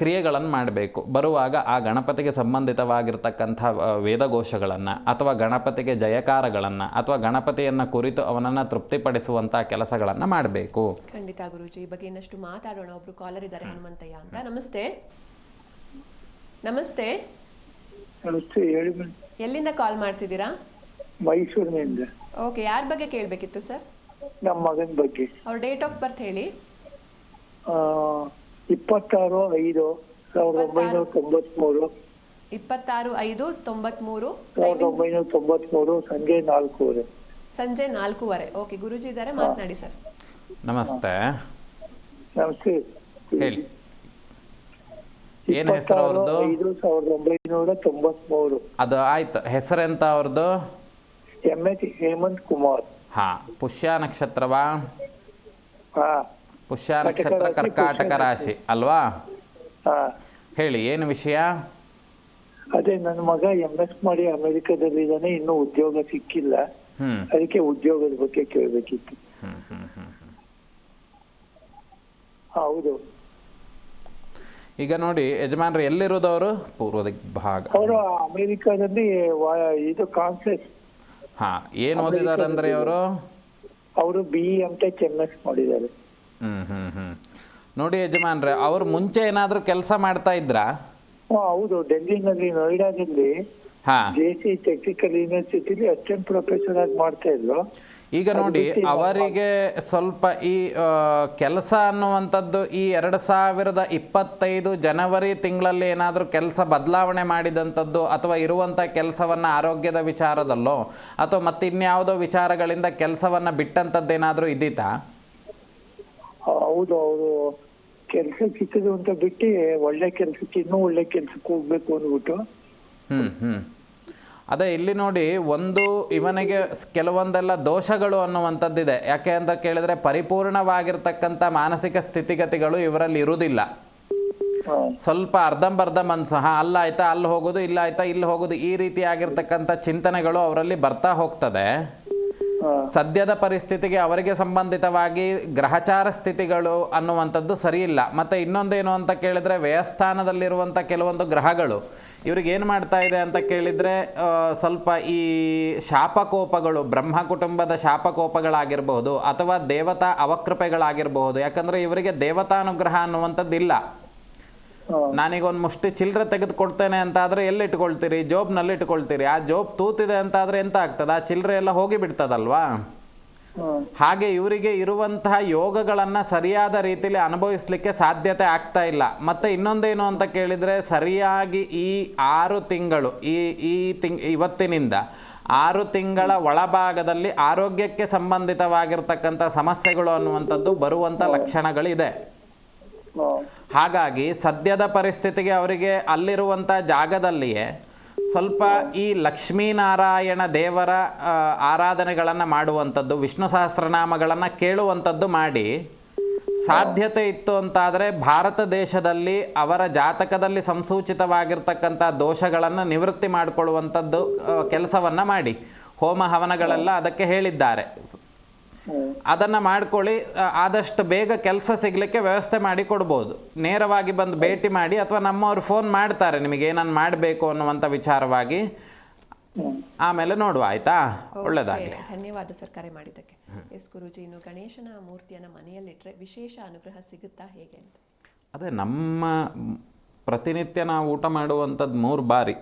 Speaker 2: ಕ್ರಿಯೆಗಳನ್ನು ಮಾಡಬೇಕು. ಬರುವಾಗ ಆ ಗಣಪತಿಗೆ ಸಂಬಂಧಿತವಾಗಿರ್ತಕ್ಕಂಥ ವೇದಘೋಷಗಳನ್ನು ಅಥವಾ ಗಣಪತಿಗೆ ಜಯಕಾರಗಳನ್ನು ಅಥವಾ ಗಣಪತಿಯನ್ನು ಕುರಿತು ಅವನನ್ನು ತೃಪ್ತಿಪಡಿಸುವಂಥ ಕೆಲಸಗಳನ್ನು ಮಾಡಬೇಕು.
Speaker 1: ಖಂಡಿತ ಗುರೂಜಿ, ಈ ಬಗ್ಗೆ ಇನ್ನಷ್ಟು ಮಾತಾಡೋಣ. ಒಬ್ರು ಕಾಲರ್ ಇದ್ದಾರೆ, ಹನುಮಂತಯ್ಯ ಅಂತ. ನಮಸ್ತೆ. ನಮಸ್ತೆ.
Speaker 3: ನಮಸ್ತೆ, ಹೇಳಿ ಮೇಡಮ್.
Speaker 1: ಎಲ್ಲಿಂದ ಕಾಲ್ ಮಾಡ್ತಿದ್ದೀರಾ?
Speaker 3: ಮೈಸೂರಿನಿಂದ.
Speaker 1: ಓಕೆ, ಯಾರ ಬಗ್ಗೆ ಕೇಳಬೇಕಿತ್ತು ಸರ್?
Speaker 3: ನಮ್ಮ ಮಗನ ಬಗ್ಗೆ.
Speaker 1: ಅವ್ರ ಡೇಟ್ ಆಫ್ ಬರ್ತ್ ಹೇಳಿ.
Speaker 3: 26/5/1993.
Speaker 1: 26/5/93.
Speaker 3: 1993 ಸಂಜೆ 4:00.
Speaker 1: ಸಂಜೆ 4:15. ಓಕೆ, ಗುರೂಜಿ ಇದ್ದಾರೆ, ಮಾತನಾಡಿ ಸರ್.
Speaker 2: ನಮಸ್ತೆ.
Speaker 3: ನಮಸ್ತೆ,
Speaker 2: ಹೇಳಿ, ಏನು ಹೆಸರು ಅವ್ರದ್ದು?
Speaker 3: 1993.
Speaker 2: ಅದು ಆಯ್ತು. ಹೆಸರೆಂತ ಅವ್ರದ್ದು?
Speaker 3: MS ಹೇಮಂತ್ ಕುಮಾರ್.
Speaker 2: ಹಾಂ. ಪುಷ್ಯ ನಕ್ಷತ್ರವಾ?
Speaker 3: ಹಾ,
Speaker 2: ಪುಷ್ಯ ನಕ್ಷತ್ರ, ಕರ್ಕಾಟಕ ರಾಶಿ ಅಲ್ವಾ?
Speaker 3: ಹಾ.
Speaker 2: ಹೇಳಿ, ಏನು ವಿಷಯ?
Speaker 3: ಅದೇ ನನ್ನ ಮಗ MS ಮಾಡಿ ಅಮೆರಿಕದಲ್ಲಿ ಇದ್ದಾನೆ, ಇನ್ನೂ ಉದ್ಯೋಗ ಸಿಕ್ಕಿಲ್ಲ. ಅದಕ್ಕೆ ಉದ್ಯೋಗದ ಬಗ್ಗೆ ಕೇಳಬೇಕಿತ್ತು. ಹೌದು.
Speaker 2: ಈಗ ನೋಡಿ ಯಜಮಾನ್ರು, ಎಲ್ಲಿರೋದವರು? ಪೂರ್ವ ದಿಗ್ಭಾಗ.
Speaker 3: ಅವರು ಅಮೆರಿಕದಲ್ಲಿ ಇದು ಕಾನ್ಸೆಸ್.
Speaker 2: ಹಾಂ. ಏನು ಓದಿದ್ದಾರೆ ಅಂದರೆ ಅವರು?
Speaker 3: ಅವರು BE MTech MS ಮಾಡಿದ್ದಾರೆ.
Speaker 2: ನೋಡಿ ಯಜಮಾನ್ರೆ, ಅವ್ರು ಮುಂಚೆ ಏನಾದರೂ ಕೆಲಸ ಮಾಡ್ತಾ ಇದ್ರಾ?
Speaker 3: ಹೌದು, ಡೆಲ್ಲಿನಲ್ಲಿ ನೋಯ್ಡಾದಲ್ಲಿ JC ಟೆಕ್ನಿಕಲ್ ಯೂನಿವರ್ಸಿಟಿಲಿ ಅಸಿಸ್ಟೆಂಟ್ ಪ್ರೊಫೆಸರ್ ಆಗಿ ಮಾಡ್ತಾ ಇದ್ರು.
Speaker 2: ಈಗ ನೋಡಿ, ಅವರಿಗೆ ಸ್ವಲ್ಪ ಈ ಕೆಲಸ ಅನ್ನುವಂಥದ್ದು ಈ 2025 ಜನವರಿ ತಿಂಗಳಲ್ಲಿ ಏನಾದರೂ ಕೆಲಸ ಬದಲಾವಣೆ ಮಾಡಿದಂಥದ್ದು ಅಥವಾ ಇರುವಂಥ ಕೆಲಸವನ್ನು ಆರೋಗ್ಯದ ವಿಚಾರದಲ್ಲೋ ಅಥವಾ ಮತ್ತಿನ್ಯಾವುದೋ ವಿಚಾರಗಳಿಂದ ಕೆಲಸವನ್ನು ಬಿಟ್ಟಂಥದ್ದೇನಾದರೂ ಇದ್ದೀತಾ?
Speaker 3: ಹೌದು, ಅವರು ಕೆಲಸ ಸಿಕ್ಕಿದ್ರು ಅಂತ ಬಿಟ್ಟು ಒಳ್ಳೆ ಕೆಲಸಕ್ಕೆ ಇನ್ನೂ ಒಳ್ಳೆ ಕೆಲಸಕ್ಕೆ ಹೋಗ್ಬೇಕು ಅಂದ್ಬಿಟ್ಟು.
Speaker 2: ಅದೇ ಇಲ್ಲಿ ನೋಡಿ, ಇವನಿಗೆ ಕೆಲವೊಂದೆಲ್ಲ ದೋಷಗಳು ಅನ್ನುವಂಥದ್ದಿದೆ. ಯಾಕೆ ಅಂತ ಕೇಳಿದರೆ ಪರಿಪೂರ್ಣವಾಗಿರ್ತಕ್ಕಂಥ ಮಾನಸಿಕ ಸ್ಥಿತಿಗತಿಗಳು ಇವರಲ್ಲಿ ಇರುವುದಿಲ್ಲ. ಸ್ವಲ್ಪ ಅರ್ಧಂಬರ್ಧ ಮನಸ್ಸು, ಅಲ್ಲಾಯ್ತಾ ಅಲ್ಲಿ ಹೋಗೋದು, ಇಲ್ಲ ಆಯ್ತಾ ಇಲ್ಲಿ ಹೋಗೋದು, ಈ ರೀತಿಯಾಗಿರ್ತಕ್ಕಂಥ ಚಿಂತನೆಗಳು ಅವರಲ್ಲಿ ಬರ್ತಾ ಹೋಗ್ತದೆ. ಸದ್ಯದ ಪರಿಸ್ಥಿತಿಗೆ ಅವರಿಗೆ ಸಂಬಂಧಿತವಾಗಿ ಗ್ರಹಚಾರ ಸ್ಥಿತಿಗಳು ಅನ್ನುವಂಥದ್ದು ಸರಿಯಿಲ್ಲ. ಮತ್ತು ಇನ್ನೊಂದೇನು ಅಂತ ಕೇಳಿದರೆ, ವ್ಯಯಸ್ಥಾನದಲ್ಲಿರುವಂಥ ಕೆಲವೊಂದು ಗ್ರಹಗಳು ಇವ್ರಿಗೆ ಏನು ಮಾಡ್ತಾ ಇದೆ ಅಂತ ಕೇಳಿದರೆ, ಸ್ವಲ್ಪ ಈ ಶಾಪಕೋಪಗಳು, ಬ್ರಹ್ಮ ಕುಟುಂಬದ ಶಾಪಕೋಪಗಳಾಗಿರ್ಬೋದು ಅಥವಾ ದೇವತಾ ಅವಕೃಪೆಗಳಾಗಿರಬಹುದು. ಯಾಕಂದರೆ ಇವರಿಗೆ ದೇವತಾನುಗ್ರಹ ಅನ್ನುವಂಥದ್ದಿಲ್ಲ. ನಾನೀಗ ಒಂದು ಮುಷ್ಟಿ ಚಿಲ್ಲರೆ ತೆಗೆದುಕೊಡ್ತೇನೆ ಅಂತಾದರೆ ಎಲ್ಲಿ ಇಟ್ಕೊಳ್ತೀರಿ? ಜೋಬ್ನಲ್ಲಿ ಇಟ್ಕೊಳ್ತೀರಿ. ಆ ಜೋಬ್ ತೂತಿದೆ ಅಂತಾದರೆ ಎಂತ ಆಗ್ತದೆ? ಆ ಚಿಲ್ಲರೆ ಎಲ್ಲ ಹೋಗಿ ಬಿಡ್ತದಲ್ವಾ? ಹಾಗೆ ಇವರಿಗೆ ಇರುವಂತಹ ಯೋಗಗಳನ್ನು ಸರಿಯಾದ ರೀತಿಯಲ್ಲಿ ಅನುಭವಿಸಲಿಕ್ಕೆ ಸಾಧ್ಯತೆ ಆಗ್ತಾ ಇಲ್ಲ. ಮತ್ತು ಇನ್ನೊಂದೇನು ಅಂತ ಕೇಳಿದರೆ, ಸರಿಯಾಗಿ ಈ 6 ತಿಂಗಳು ಇವತ್ತಿನಿಂದ 6 ತಿಂಗಳ ಒಳಭಾಗದಲ್ಲಿ ಆರೋಗ್ಯಕ್ಕೆ ಸಂಬಂಧಿತವಾಗಿರ್ತಕ್ಕಂಥ ಸಮಸ್ಯೆಗಳು ಅನ್ನುವಂಥದ್ದು ಬರುವಂಥ ಲಕ್ಷಣಗಳಿದೆ. ಹಾಗಾಗಿ ಸದ್ಯದ ಪರಿಸ್ಥಿತಿಗೆ ಅವರಿಗೆ ಅಲ್ಲಿರುವಂಥ ಜಾಗದಲ್ಲಿಯೇ ಸ್ವಲ್ಪ ಈ ಲಕ್ಷ್ಮೀನಾರಾಯಣ ದೇವರ ಆರಾಧನೆಗಳನ್ನು ಮಾಡುವಂಥದ್ದು, ವಿಷ್ಣು ಸಹಸ್ರನಾಮಗಳನ್ನು ಕೇಳುವಂಥದ್ದು ಮಾಡಿ, ಸಾಧ್ಯತೆ ಇತ್ತು ಅಂತಾದರೆ ಭಾರತ ದೇಶದಲ್ಲಿ ಅವರ ಜಾತಕದಲ್ಲಿ ಸಂಸೂಚಿತವಾಗಿರ್ತಕ್ಕಂಥ ದೋಷಗಳನ್ನು ನಿವೃತ್ತಿ ಮಾಡಿಕೊಳ್ಳುವಂಥದ್ದು ಕೆಲಸವನ್ನು ಮಾಡಿ. ಹೋಮ ಹವನಗಳೆಲ್ಲ ಅದಕ್ಕೆ ಹೇಳಿದ್ದಾರೆ. ಅದನ್ನು ಮಾಡ್ಕೊಳ್ಳಿ. ಆದಷ್ಟು ಬೇಗ ಕೆಲಸ ಸಿಗಲಿಕ್ಕೆ ವ್ಯವಸ್ಥೆ ಮಾಡಿ ಕೊಡ್ಬೋದು. ನೇರವಾಗಿ ಬಂದು ಭೇಟಿ ಮಾಡಿ, ಅಥವಾ ನಮ್ಮವ್ರು ಫೋನ್ ಮಾಡ್ತಾರೆ ನಿಮಗೆ ಏನನ್ನು ಮಾಡಬೇಕು ಅನ್ನುವಂಥ ವಿಚಾರವಾಗಿ. ಆಮೇಲೆ ನೋಡುವ, ಆಯಿತಾ? ಒಳ್ಳೆಯದಾಗಲಿ.
Speaker 1: ಧನ್ಯವಾದ ಸರ್ ಕರೆ ಮಾಡಿದ್ದಕ್ಕೆ. ಎಸ್ ಗುರೂಜಿ, ಇನ್ನು ಗಣೇಶನ ಮೂರ್ತಿಯನ್ನು ಮನೆಯಲ್ಲಿಟ್ಟರೆ ವಿಶೇಷ ಅನುಗ್ರಹ ಸಿಗುತ್ತಾ, ಹೇಗೆ ಅಂತ?
Speaker 2: ಅದೇ, ನಮ್ಮ ಪ್ರತಿನಿತ್ಯ ನಾವು ಊಟ ಮಾಡುವಂಥದ್ದು 3 ಬಾರಿ.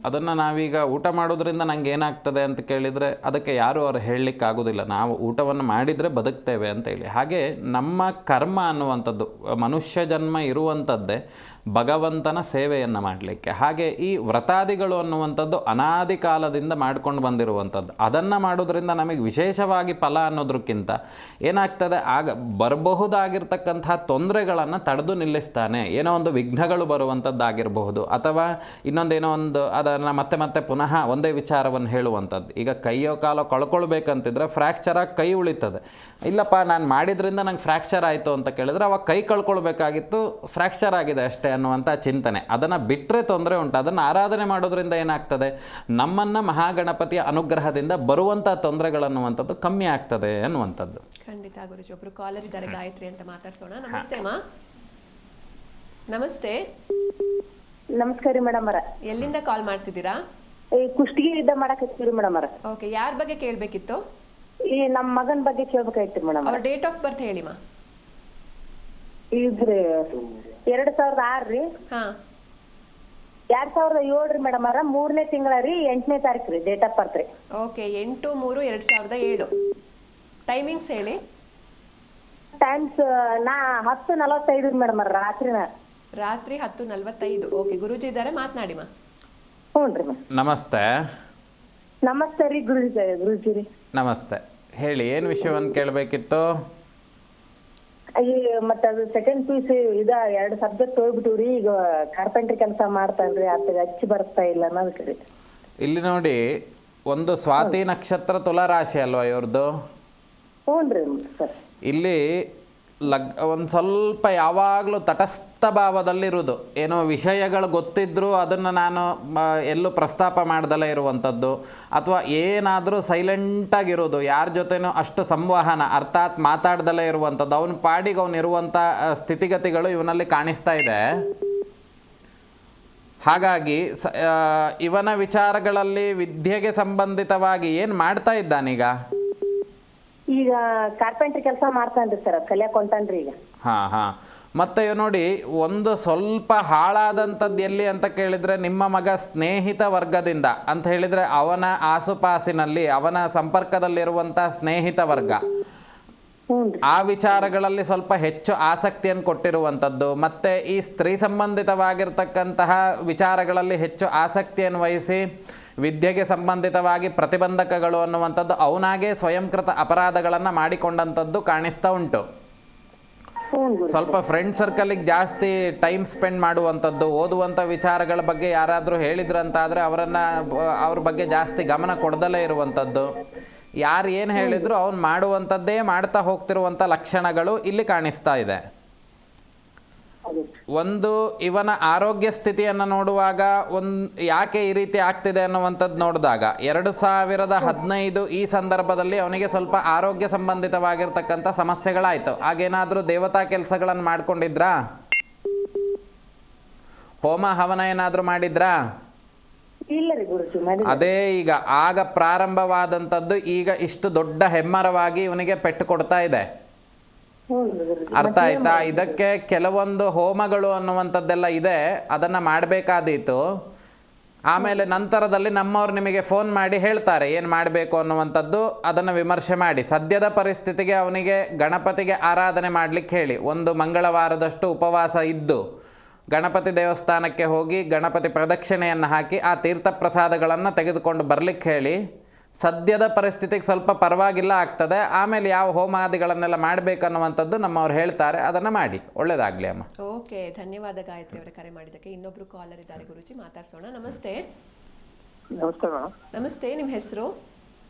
Speaker 2: ಅದನ್ನು ನಾವೀಗ ಊಟ ಮಾಡೋದ್ರಿಂದ ನಂಗೆ ಏನಾಗ್ತದೆ ಅಂತ ಕೇಳಿದರೆ ಅದಕ್ಕೆ ಯಾರೂ ಅವ್ರು ಹೇಳಲಿಕ್ಕಾಗೋದಿಲ್ಲ. ನಾವು ಊಟವನ್ನು ಮಾಡಿದರೆ ಬದುಕ್ತೇವೆ ಅಂತೇಳಿ. ಹಾಗೆ ನಮ್ಮ ಕರ್ಮ ಅನ್ನುವಂಥದ್ದು, ಮನುಷ್ಯ ಜನ್ಮ ಇರುವಂಥದ್ದೇ ಭಗವಂತನ ಸೇವೆಯನ್ನು ಮಾಡಲಿಕ್ಕೆ. ಹಾಗೆ ಈ ವ್ರತಾದಿಗಳು ಅನ್ನುವಂಥದ್ದು ಅನಾದಿ ಕಾಲದಿಂದ ಮಾಡ್ಕೊಂಡು ಬಂದಿರುವಂಥದ್ದು. ಅದನ್ನು ಮಾಡೋದ್ರಿಂದ ನಮಗೆ ವಿಶೇಷವಾಗಿ ಫಲ ಅನ್ನೋದಕ್ಕಿಂತ ಏನಾಗ್ತದೆ, ಆಗ ಬರಬಹುದಾಗಿರ್ತಕ್ಕಂಥ ತೊಂದರೆಗಳನ್ನು ತಡೆದು ನಿಲ್ಲಿಸ್ತಾನೆ. ಏನೋ ಒಂದು ವಿಘ್ನಗಳು ಬರುವಂಥದ್ದಾಗಿರಬಹುದು, ಅಥವಾ ಇನ್ನೊಂದೇನೋ ಒಂದು ಅದನ್ನು ಮತ್ತೆ ಮತ್ತೆ ಪುನಃ ಒಂದೇ ವಿಚಾರವನ್ನು ಹೇಳುವಂಥದ್ದು. ಈಗ ಕೈಯೋ ಕಾಲೋ ಕಳ್ಕೊಳ್ಬೇಕಂತಿದ್ರೆ ಫ್ರ್ಯಾಕ್ಚರಾಗಿ ಕೈ ಉಳಿತದೆ. ಇಲ್ಲಪ್ಪ ನಾನು ಮಾಡಿದ್ರಿಂದ ನಂಗೆ ಫ್ರ್ಯಾಕ್ಚರ್ ಆಯಿತು ಅಂತ ಕೇಳಿದ್ರೆ ಅವಾಗ ಕೈ ಕಳ್ಕೊಳ್ಬೇಕಾಗಿತ್ತು, ಫ್ರ್ಯಾಕ್ಚರ್ ಆಗಿದೆ ಅಷ್ಟೇ ಅನ್ನುವಂಥ ಚಿಂತನೆ. ಅದನ್ನು ಬಿಟ್ಟರೆ ತೊಂದರೆ ಉಂಟು. ಅದನ್ನು ಆರಾಧನೆ ಮಾಡೋದ್ರಿಂದ ಏನಾಗ್ತದೆ, ನಮ್ಮನ್ನು ಮಹಾಗಣಪತಿಯ ಅನುಗ್ರಹದಿಂದ ಬರುವಂಥ ತೊಂದರೆಗಳನ್ನುವಂಥದ್ದು ಕಮ್ಮಿ ಆಗ್ತದೆ ಅನ್ನುವಂಥದ್ದು.
Speaker 1: ಖಂಡಿತ ಗುರುಜಿ. ಒಬ್ರು ಕಾಲರ್ ಇದ್ದಾರೆ, ಗಾಯತ್ರಿ ಅಂತ ಮಾತಾಡ್ಸೋಣ. ನಮಸ್ತೆ ಅಮ್ಮ. ನಮಸ್ತೆ.
Speaker 4: ನಮಸ್ಕಾರ ಮೇಡಮ್ ಅವರ.
Speaker 1: ಎಲ್ಲಿಂದ ಕಾಲ್ ಮಾಡ್ತಿದ್ದೀರಾ?
Speaker 4: ಈ ಕುಷ್ಟಗಿ ಯುದ್ಧ ಮಾಡಕತ್ತೀರಿ ಮೇಡಮ್ ಅವರ.
Speaker 1: ಓಕೆ, ಯಾರ ಬಗ್ಗೆ ಕೇಳಬೇಕಿತ್ತು?
Speaker 4: ಈ ನಮ್ಮ ಮಗನ ಬಗ್ಗೆ ಕೇಳ್ಬೇಕಾಯ್ತು ಮೇಡಮ್
Speaker 1: ಅವ್ರ ಡೇಟ್ ಆಫ್ ಬರ್ತ್ ಹೇಳಿಮ್ಮ.
Speaker 4: ಇದ್ರಿ 2006 ರೀ.
Speaker 1: ಹಾ,
Speaker 4: 2007 ರೀ ಮೇಡಮ್ ಅವರ. 3ನೇ ತಿಂಗಳ ರೀ, 8ನೇ ತಾರೀಕು ರೀ ಡೇಟ್ ಆಫ್ ಬರ್ತ್ ರೀ.
Speaker 1: ಓಕೆ, 8/3/2007. ಟೈಮಿಂಗ್ಸ್ ಹೇಳಿ.
Speaker 4: ಟೈಮ್ಸ್ 10:45 ಮೇಡಮ್ ಅವರ,
Speaker 1: ರಾತ್ರಿ 10:45. ಓಕೆ, ಗುರೂಜಿ ಇದ್ದಾರೆ, ಮಾತನಾಡಿಮ್ಮ.
Speaker 4: ಹ್ಞೂ ರೀ ಮ್ಯಾಮ್.
Speaker 2: ನಮಸ್ತೆ.
Speaker 4: ನಮಸ್ತೆ ರೀ ಗುರುಜಿ ರೀ.
Speaker 2: ನಮಸ್ತೆ, ಹೇಳಿ ಏನು ವಿಷಯವನ್ನು ಕೇಳಬೇಕಿತ್ತು?
Speaker 4: ಈ ಮತ್ತೆ ಅದು second P U C 2 subject ಹೋಗ್ಬಿಟ್ಟಿವ್ರಿ. ಈಗ ಕಾರ್ಪೆಂಟ್ರಿ ಕೆಲಸ ಮಾಡ್ತಾನ್ರಿ, ಅದ ಹಚ್ಚಿ ಬರ್ತಾ ಇಲ್ಲ ಅನ್ನೋದಕ್ಕೆ ರೀ.
Speaker 2: ಇಲ್ಲಿ ನೋಡಿ, ಒಂದು ಸ್ವಾತಿ ನಕ್ಷತ್ರ ತುಲಾರಾಶಿ ಅಲ್ವಾ ಇವ್ರದ್ದು?
Speaker 4: ಹ್ಞೂ ರೀ ಸರ್.
Speaker 2: ಇಲ್ಲಿ ಒಂದು ಸ್ವಲ್ಪ ಯಾವಾಗಲೂ ತಟಸ್ಥ ಭಾವದಲ್ಲಿರೋದು. ಏನೋ ವಿಷಯಗಳು ಗೊತ್ತಿದ್ದರೂ ಅದನ್ನು ನಾನು ಎಲ್ಲೂ ಪ್ರಸ್ತಾಪ ಮಾಡ್ದಲೇ ಇರುವಂಥದ್ದು, ಅಥವಾ ಏನಾದರೂ ಸೈಲೆಂಟಾಗಿರೋದು, ಯಾರ ಜೊತೆನೂ ಅಷ್ಟು ಸಂವಹನ ಅರ್ಥಾತ್ ಮಾತಾಡ್ದಲೇ ಇರುವಂಥದ್ದು, ಅವನ ಪಾಡಿಗೆ ಅವನಿರುವಂಥ ಸ್ಥಿತಿಗತಿಗಳು ಇವನಲ್ಲಿ ಕಾಣಿಸ್ತಾ ಇದೆ. ಹಾಗಾಗಿ ಇವನ ವಿಚಾರಗಳಲ್ಲಿ ವಿದ್ಯೆಗೆ ಸಂಬಂಧಿತವಾಗಿ ಏನು ಮಾಡ್ತಾ ಇದ್ದಾನೀಗ?
Speaker 4: ಈಗ ಕಾರ್ಪೆಂಟ್ರಿ ಕೆಲಸ ಮಾಡ್ತಾನ್ರಿ ಸರ್, ಕಲಿಯಕ್ ಹೊಂಟಾನ್ರಿ ಈಗ.
Speaker 2: ಹಾಂ. ಮತ್ತೆ ನೋಡಿ, ಒಂದು ಸ್ವಲ್ಪ ಹಾಳಾದಂಥದ್ದು ಎಲ್ಲಿ ಅಂತ ಕೇಳಿದರೆ, ನಿಮ್ಮ ಮಗ ಸ್ನೇಹಿತ ವರ್ಗದಿಂದ ಅಂತ ಹೇಳಿದರೆ ಅವನ ಆಸುಪಾಸಿನಲ್ಲಿ ಅವನ ಸಂಪರ್ಕದಲ್ಲಿರುವಂಥ ಸ್ನೇಹಿತ ವರ್ಗ, ಆ ವಿಚಾರಗಳಲ್ಲಿ ಸ್ವಲ್ಪ ಹೆಚ್ಚು ಆಸಕ್ತಿಯನ್ನು ಕೊಟ್ಟಿರುವಂಥದ್ದು, ಮತ್ತು ಈ ಸ್ತ್ರೀ ಸಂಬಂಧಿತವಾಗಿರ್ತಕ್ಕಂತಹ ವಿಚಾರಗಳಲ್ಲಿ ಹೆಚ್ಚು ಆಸಕ್ತಿಯನ್ನು ವಹಿಸಿ ವಿದ್ಯೆಗೆ ಸಂಬಂಧಿತವಾಗಿ ಪ್ರತಿಬಂಧಕಗಳು ಅನ್ನುವಂಥದ್ದು ಅವನಾಗೇ ಸ್ವಯಂಕೃತ ಅಪರಾಧಗಳನ್ನು ಮಾಡಿಕೊಂಡಂಥದ್ದು ಕಾಣಿಸ್ತಾ ಉಂಟು. ಸ್ವಲ್ಪ ಫ್ರೆಂಡ್ ಸರ್ಕಲಿಗೆ ಜಾಸ್ತಿ ಟೈಮ್ ಸ್ಪೆಂಡ್ ಮಾಡುವಂಥದ್ದು, ಓದುವಂಥ ವಿಚಾರಗಳ ಬಗ್ಗೆ ಯಾರಾದರೂ ಹೇಳಿದ್ರಂತಾದರೆ ಅವ್ರ ಬಗ್ಗೆ ಜಾಸ್ತಿ ಗಮನ ಕೊಡದಲೇ ಇರುವಂಥದ್ದು, ಯಾರು ಏನು ಹೇಳಿದ್ರು ಅವ್ನು ಮಾಡುವಂಥದ್ದೇ ಮಾಡ್ತಾ ಹೋಗ್ತಿರುವಂಥ ಲಕ್ಷಣಗಳು ಇಲ್ಲಿ ಕಾಣಿಸ್ತಾ ಇದೆ. ಒಂದು ಇವನ ಆರೋಗ್ಯ ಸ್ಥಿತಿಯನ್ನು ನೋಡುವಾಗ ಯಾಕೆ ಈ ರೀತಿ ಆಗ್ತಿದೆ ಅನ್ನುವಂಥದ್ದು ನೋಡಿದಾಗ 2015 ಈ ಸಂದರ್ಭದಲ್ಲಿ ಅವನಿಗೆ ಸ್ವಲ್ಪ ಆರೋಗ್ಯ ಸಂಬಂಧಿತವಾಗಿರ್ತಕ್ಕಂಥ ಸಮಸ್ಯೆಗಳಾಯಿತು. ಆಗೇನಾದರೂ ದೇವತಾ ಕೆಲಸಗಳನ್ನು ಮಾಡ್ಕೊಂಡಿದ್ರಾ? ಹೋಮ ಹವನ ಏನಾದರೂ ಮಾಡಿದ್ರಾ? ಅದೇ ಈಗ ಆಗ ಪ್ರಾರಂಭವಾದಂಥದ್ದು ಈಗ ಇಷ್ಟು ದೊಡ್ಡ ಹೆಮ್ಮರವಾಗಿ ಇವನಿಗೆ ಪೆಟ್ಟು ಕೊಡ್ತಾ ಇದೆ. ಅರ್ಥ ಆಯ್ತಾ? ಇದಕ್ಕೆ ಕೆಲವೊಂದು ಹೋಮಗಳು ಅನ್ನುವಂಥದ್ದೆಲ್ಲ ಇದೆ, ಅದನ್ನು ಮಾಡಬೇಕಾದೀತು. ಆಮೇಲೆ ನಂತರದಲ್ಲಿ ನಮ್ಮವ್ರು ನಿಮಗೆ ಫೋನ್ ಮಾಡಿ ಹೇಳ್ತಾರೆ ಏನು ಮಾಡಬೇಕು ಅನ್ನುವಂಥದ್ದು. ಅದನ್ನು ವಿಮರ್ಶೆ ಮಾಡಿ ಸದ್ಯದ ಪರಿಸ್ಥಿತಿಗೆ ಅವನಿಗೆ ಗಣಪತಿಗೆ ಆರಾಧನೆ ಮಾಡಲಿಕ್ಕೆ ಹೇಳಿ. ಒಂದು ಮಂಗಳವಾರದಷ್ಟು ಉಪವಾಸ ಇದ್ದು ಗಣಪತಿ ದೇವಸ್ಥಾನಕ್ಕೆ ಹೋಗಿ ಗಣಪತಿ ಪ್ರದಕ್ಷಿಣೆಯನ್ನು ಹಾಕಿ ಆ ತೀರ್ಥ ಪ್ರಸಾದಗಳನ್ನು ತೆಗೆದುಕೊಂಡು ಬರಲಿಕ್ಕೆ ಹೇಳಿ. ಸದ್ಯದ ಪರಿಸ್ಥಿತಿಗೆ ಸ್ವಲ್ಪ ಪರವಾಗಿಲ್ಲ ಆಗ್ತದೆ. ಆಮೇಲೆ ಯಾವ ಹೋಮಾದಿಗಳನ್ನೆಲ್ಲ ಮಾಡಬೇಕನ್ನುವಂಥದ್ದು ನಮ್ಮವ್ರು ಹೇಳ್ತಾರೆ, ಅದನ್ನು ಮಾಡಿ. ಒಳ್ಳೇದಾಗಲಿ ಅಮ್ಮ.
Speaker 1: ಓಕೆ, ಧನ್ಯವಾದ ಗಾಯತ್ರಿ ಅವರ ಕರೆ ಮಾಡಿದ್ದಕ್ಕೆ. ಇನ್ನೊಬ್ರು ಕಾಲರ್ ಇದ್ದಾರೆ ಗುರುಜಿ, ಮಾತಾಡ್ಸೋಣ. ನಮಸ್ತೆ.
Speaker 3: ನಮಸ್ತೆ ಮೇಡಮ್.
Speaker 1: ನಮಸ್ತೆ, ನಿಮ್ಮ ಹೆಸರು?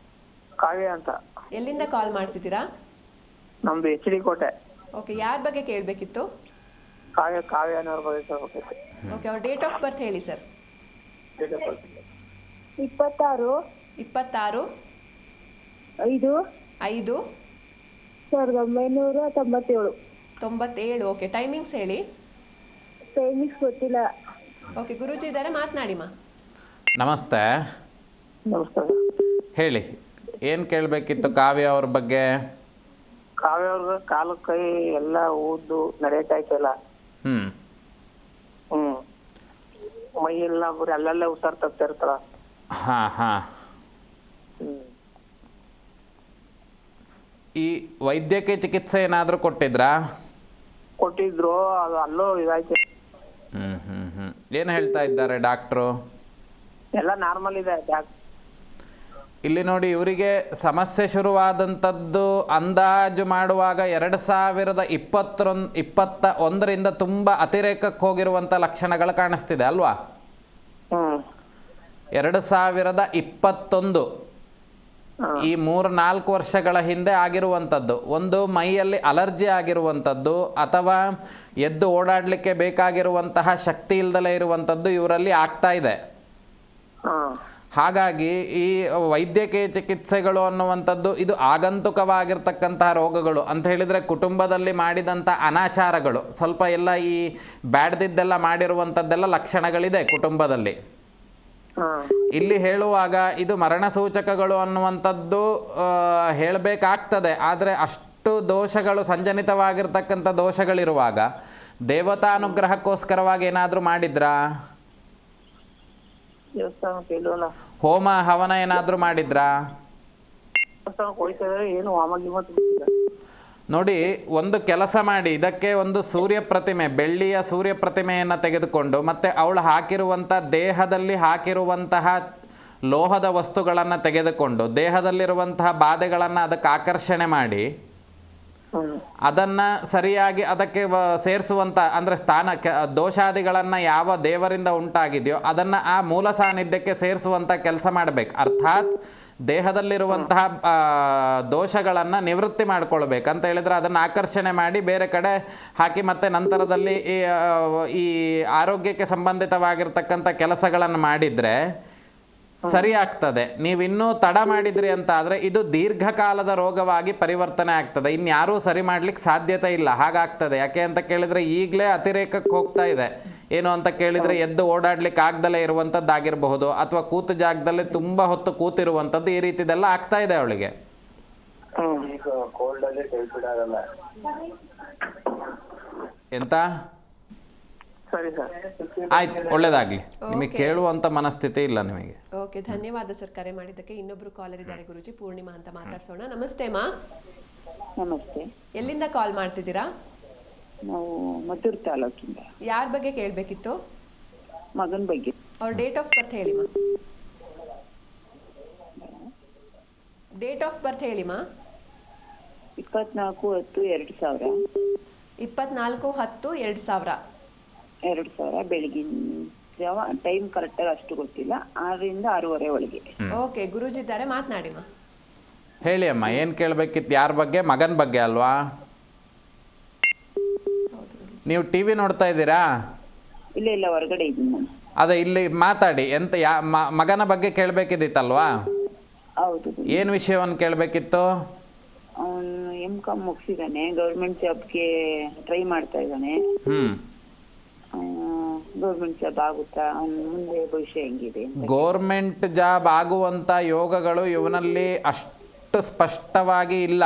Speaker 3: ಕಾವ್ಯ ಅಂತ.
Speaker 1: ಎಲ್ಲಿಂದ ಕಾಲ್ ಮಾಡ್ತಿದ್ದೀರಾ?
Speaker 3: ನಮ್ದು HD ಕೋಟೆ.
Speaker 1: ಓಕೆ, ಯಾರ ಬಗ್ಗೆ ಕೇಳಬೇಕಿತ್ತು?
Speaker 3: ಕಾವ್ಯ ಅನ್ನೋರ ಬಗ್ಗೆ ಕೇಳಬೇಕಿತ್ತು.
Speaker 1: ಓಕೆ, ಅವ್ರ ಡೇಟ್ ಆಫ್ ಬರ್ತ್ ಹೇಳಿ ಸರ್.
Speaker 4: 26/5/1997.
Speaker 1: ಓಕೆ, ಟೈಮಿಂಗ್ಸ್ ಹೇಳಿ.
Speaker 4: ಟೈಮಿಂಗ್ಸ್ ಗೊತ್ತಿಲ್ಲ.
Speaker 1: ಓಕೆ, ಗುರೂಜಿ ಇದ್ದಾರೆ, ಮಾತನಾಡಿಮ್ಮ.
Speaker 2: ನಮಸ್ತೆ.
Speaker 3: ನಮಸ್ಕಾರ.
Speaker 2: ಹೇಳಿ, ಏನು ಕೇಳಬೇಕಿತ್ತು ಕಾವ್ಯ ಅವ್ರ ಬಗ್ಗೆ?
Speaker 3: ಕಾವ್ಯ ಅವ್ರಿಗೆ ಕಾಲು ಕೈ ಎಲ್ಲ ಊದ್ದು ನಡೆಯಕ್ಕಾಯ್ತಲ್ಲ. ಮೈ ಎಲ್ಲ ಬರೀ ಅಲ್ಲಲ್ಲೇ ಉಸಿರು ತಗ್ತಾ ಇರ್ತಾಳ.
Speaker 2: ಹಾಂ. ಈ ವೈದ್ಯಕೀಯ ಚಿಕಿತ್ಸೆ ಏನಾದರೂ ಕೊಟ್ಟಿದ್ರಾ?
Speaker 3: ಕೊಟ್ಟಿದ್ರು, ಅದು ಅಲ್ಲೋ ಇದಾಯ್ತು.
Speaker 2: ಏನು ಹೇಳ್ತಾ ಇದ್ದಾರೆ ಡಾಕ್ಟ್ರು?
Speaker 5: ಎಲ್ಲ ನಾರ್ಮಲ್ ಇದೆ
Speaker 2: ಇಲ್ಲಿ ನೋಡಿ, ಇವರಿಗೆ ಸಮಸ್ಯೆ ಶುರುವಾದಂಥದ್ದು ಅಂದಾಜು ಮಾಡುವಾಗ 2021ರಿಂದ ತುಂಬ ಅತಿರೇಕಕ್ಕೆ ಹೋಗಿರುವಂಥ ಲಕ್ಷಣಗಳು ಕಾಣಿಸ್ತಿದೆ ಅಲ್ವಾ? 2021 ಈ 3-4 ವರ್ಷಗಳ ಹಿಂದೆ ಆಗಿರುವಂಥದ್ದು. ಒಂದು ಮೈಯಲ್ಲಿ ಅಲರ್ಜಿ ಆಗಿರುವಂಥದ್ದು ಅಥವಾ ಎದ್ದು ಓಡಾಡಲಿಕ್ಕೆ ಬೇಕಾಗಿರುವಂತಹ ಶಕ್ತಿ ಇಲ್ಲದಲೇ ಇರುವಂಥದ್ದು ಇವರಲ್ಲಿ ಆಗ್ತಾ ಇದೆ. ಹಾಗಾಗಿ ಈ ವೈದ್ಯಕೀಯ ಚಿಕಿತ್ಸೆಗಳು ಅನ್ನುವಂಥದ್ದು ಇದು ಆಗಂತುಕವಾಗಿರ್ತಕ್ಕಂತಹ ರೋಗಗಳು ಅಂತ ಹೇಳಿದರೆ ಕುಟುಂಬದಲ್ಲಿ ಮಾಡಿದಂಥ ಅನಾಚಾರಗಳು, ಸ್ವಲ್ಪ ಎಲ್ಲ ಈ ಬ್ಯಾಡ್ದಿದ್ದೆಲ್ಲ ಮಾಡಿರುವಂಥದ್ದೆಲ್ಲ ಲಕ್ಷಣಗಳಿದೆ ಕುಟುಂಬದಲ್ಲಿ. ಇಲ್ಲಿ ಹೇಳುವಾಗ ಇದು ಮರಣ ಸೂಚಕಗಳು ಅನ್ನುವಂಥದ್ದು ಹೇಳಬೇಕಾಗ್ತದೆ. ಆದರೆ ಅಷ್ಟು ದೋಷಗಳು, ಸಂಜನಿತವಾಗಿರ್ತಕ್ಕಂಥ ದೋಷಗಳಿರುವಾಗ ದೇವತಾನುಗ್ರಹಕ್ಕೋಸ್ಕರವಾಗಿ ಏನಾದರೂ ಮಾಡಿದ್ರಾ? ಹೋಮ ಹವನ ಏನಾದರೂ ಮಾಡಿದ್ರಾ? ನೋಡಿ, ಒಂದು ಕೆಲಸ ಮಾಡಿ, ಇದಕ್ಕೆ ಒಂದು ಸೂರ್ಯ ಪ್ರತಿಮೆ, ಬೆಳ್ಳಿಯ ಸೂರ್ಯ ಪ್ರತಿಮೆಯನ್ನು ತೆಗೆದುಕೊಂಡು ಮತ್ತೆ ಅವಳು ಹಾಕಿರುವಂಥ ದೇಹದಲ್ಲಿ ಹಾಕಿರುವಂತಹ ಲೋಹದ ವಸ್ತುಗಳನ್ನು ತೆಗೆದುಕೊಂಡು ದೇಹದಲ್ಲಿರುವಂತಹ ಬಾಧೆಗಳನ್ನು ಅದಕ್ಕೆ ಆಕರ್ಷಣೆ ಮಾಡಿ ಅದನ್ನು ಸರಿಯಾಗಿ ಅದಕ್ಕೆ ಸೇರಿಸುವಂಥ, ಅಂದರೆ ದೋಷಾದಿಗಳನ್ನು ಯಾವ ದೇವರಿಂದ ಉಂಟಾಗಿದೆಯೋ ಅದನ್ನು ಆ ಮೂಲ ಸಾನ್ನಿಧ್ಯಕ್ಕೆ ಸೇರಿಸುವಂಥ ಕೆಲಸ ಮಾಡಬೇಕು. ಅರ್ಥಾತ್ ದೇಹದಲ್ಲಿರುವಂತಹ ದೋಷಗಳನ್ನು ನಿವೃತ್ತಿ ಮಾಡ್ಕೊಳ್ಬೇಕು ಅಂತ ಹೇಳಿದರೆ ಅದನ್ನು ಆಕರ್ಷಣೆ ಮಾಡಿ ಬೇರೆ ಕಡೆ ಹಾಕಿ ಮತ್ತೆ ನಂತರದಲ್ಲಿ ಈ ಆರೋಗ್ಯಕ್ಕೆ ಸಂಬಂಧಿತವಾಗಿರ್ತಕ್ಕಂಥ ಕೆಲಸಗಳನ್ನು ಮಾಡಿದರೆ ಸರಿ ಆಗ್ತದೆ. ನೀವಿನ್ನೂ ತಡ ಮಾಡಿದ್ರಿ ಅಂತ ಆದರೆ ಇದು ದೀರ್ಘಕಾಲದ ರೋಗವಾಗಿ ಪರಿವರ್ತನೆ ಆಗ್ತದೆ. ಇನ್ಯಾರೂ ಸರಿ ಮಾಡಲಿಕ್ಕೆ ಸಾಧ್ಯತೆ ಇಲ್ಲ, ಹಾಗಾಗ್ತದೆ. ಯಾಕೆ ಅಂತ ಕೇಳಿದರೆ ಈಗಲೇ ಅತಿರೇಕಕ್ಕೆ ಹೋಗ್ತಾ ಇದೆ. ಏನು ಅಂತ ಕೇಳಿದರೆ ಎದ್ದು ಓಡಾಡ್ಲಿಕ್ಕೆ ಆಗ್ದಲೇ ಇರುವಂಥದ್ದಾಗಿರಬಹುದು, ಅಥವಾ ಕೂತು ಜಾಗದಲ್ಲಿ ತುಂಬ ಹೊತ್ತು ಕೂತಿರುವಂಥದ್ದು, ಈ ರೀತಿದೆಲ್ಲ ಆಗ್ತಾ ಇದೆ ಅವಳಿಗೆ. ಎಂತ? ಆಯ್ತು, ಒಳ್ಳೇದಾಗ್ಲಿ. ನಿಮಗೆ ಕೇಳುವಂತ ಮನಸ್ಥಿತಿ ಇಲ್ಲ ನಿಮಗೆ.
Speaker 1: ಓಕೆ, ಧನ್ಯವಾದ ಸರ್ ಕರೆ ಮಾಡಿದ್ದಕ್ಕೆ. ಇನ್ನೊಬ್ರು ಕಾಲರ್ ಇದ್ದಾರೆ ಗುರುಜಿ, ಪೂರ್ಣಿಮಾ ಅಂತ ಮಾತಾಡ್ಸೋಣ. ನಮಸ್ತೆ ಮಾ.
Speaker 6: ನಮಸ್ತೆ.
Speaker 1: ಎಲ್ಲಿಂದ ಕಾಲ್ ಮಾಡ್ತಿದ್ದೀರಾ?
Speaker 6: ನಾವು ಮದ್ದೂರು ತಾಲೂಕಿಂದ.
Speaker 1: ಯಾರ ಬಗ್ಗೆ ಕೇಳಬೇಕಿತ್ತು?
Speaker 6: ಮಗನ ಬಗ್ಗೆ.
Speaker 1: ಅವ್ರ ಡೇಟ್ ಆಫ್ ಬರ್ತ್ ಹೇಳಿ ಮಾ. ಡೇಟ್ ಆಫ್ ಬರ್ತ್ ಹೇಳಿ ಮಾ.
Speaker 6: 24/10/2000.
Speaker 1: 24/10/2000.
Speaker 6: 2000 ಬೆಳಗಿನ ಜಾವ. ಟೈಮ್ ಕರೆಕ್ಟಾಗಿ ಅಷ್ಟು ಗೊತ್ತಿಲ್ಲ. 6ರಿಂದ 6:30 ಒಳಗೆ.
Speaker 1: ಓಕೆ, ಗುರೂಜಿ ಇದ್ದಾರೆ, ಮಾತನಾಡಿ ಮಾ.
Speaker 2: ಹೇಳಿ ಅಮ್ಮ, ಏನು ಕೇಳಬೇಕಿತ್ತು? ಯಾರ ಬಗ್ಗೆ? ಮಗನ ಬಗ್ಗೆ ಅಲ್ವಾ? ನೀವು ಟಿ ವಿ ನೋಡ್ತಾ ಇದ್ದೀರಾ?
Speaker 6: ಇಲ್ಲ, ಹೊರಗಡೆ ಇದ್ದೀನಿ ನಾನು.
Speaker 2: ಅದೇ, ಇಲ್ಲಿ ಮಾತಾಡಿ. ಎಂತ ಮಗನ ಬಗ್ಗೆ ಕೇಳಬೇಕಿದ್ದಿತ್ತಲ್ವಾ?
Speaker 6: ಹೌದು.
Speaker 2: ಏನು ವಿಷಯವನ್ನು ಕೇಳಬೇಕಿತ್ತು?
Speaker 6: ಅವನು M.Com ಮುಗಿಸಿದ್ದಾನೆ, ಗೌರ್ಮೆಂಟ್ ಜಾಬ್ಗೆ ಟ್ರೈ ಮಾಡ್ತಾ ಇದ್ದಾನೆ. ಗೌರ್ಮೆಂಟ್ ಜಾಬ್ ಆಗುತ್ತಾ? ಅವನ ಮುಂದೆ ಭವಿಷ್ಯ ಹೆಂಗಿದೆ?
Speaker 2: ಗೌರ್ಮೆಂಟ್ ಜಾಬ್ ಆಗುವಂಥ ಯೋಗಗಳು ಇವನಲ್ಲಿ ಅಷ್ಟು ಸ್ಪಷ್ಟವಾಗಿ ಇಲ್ಲ.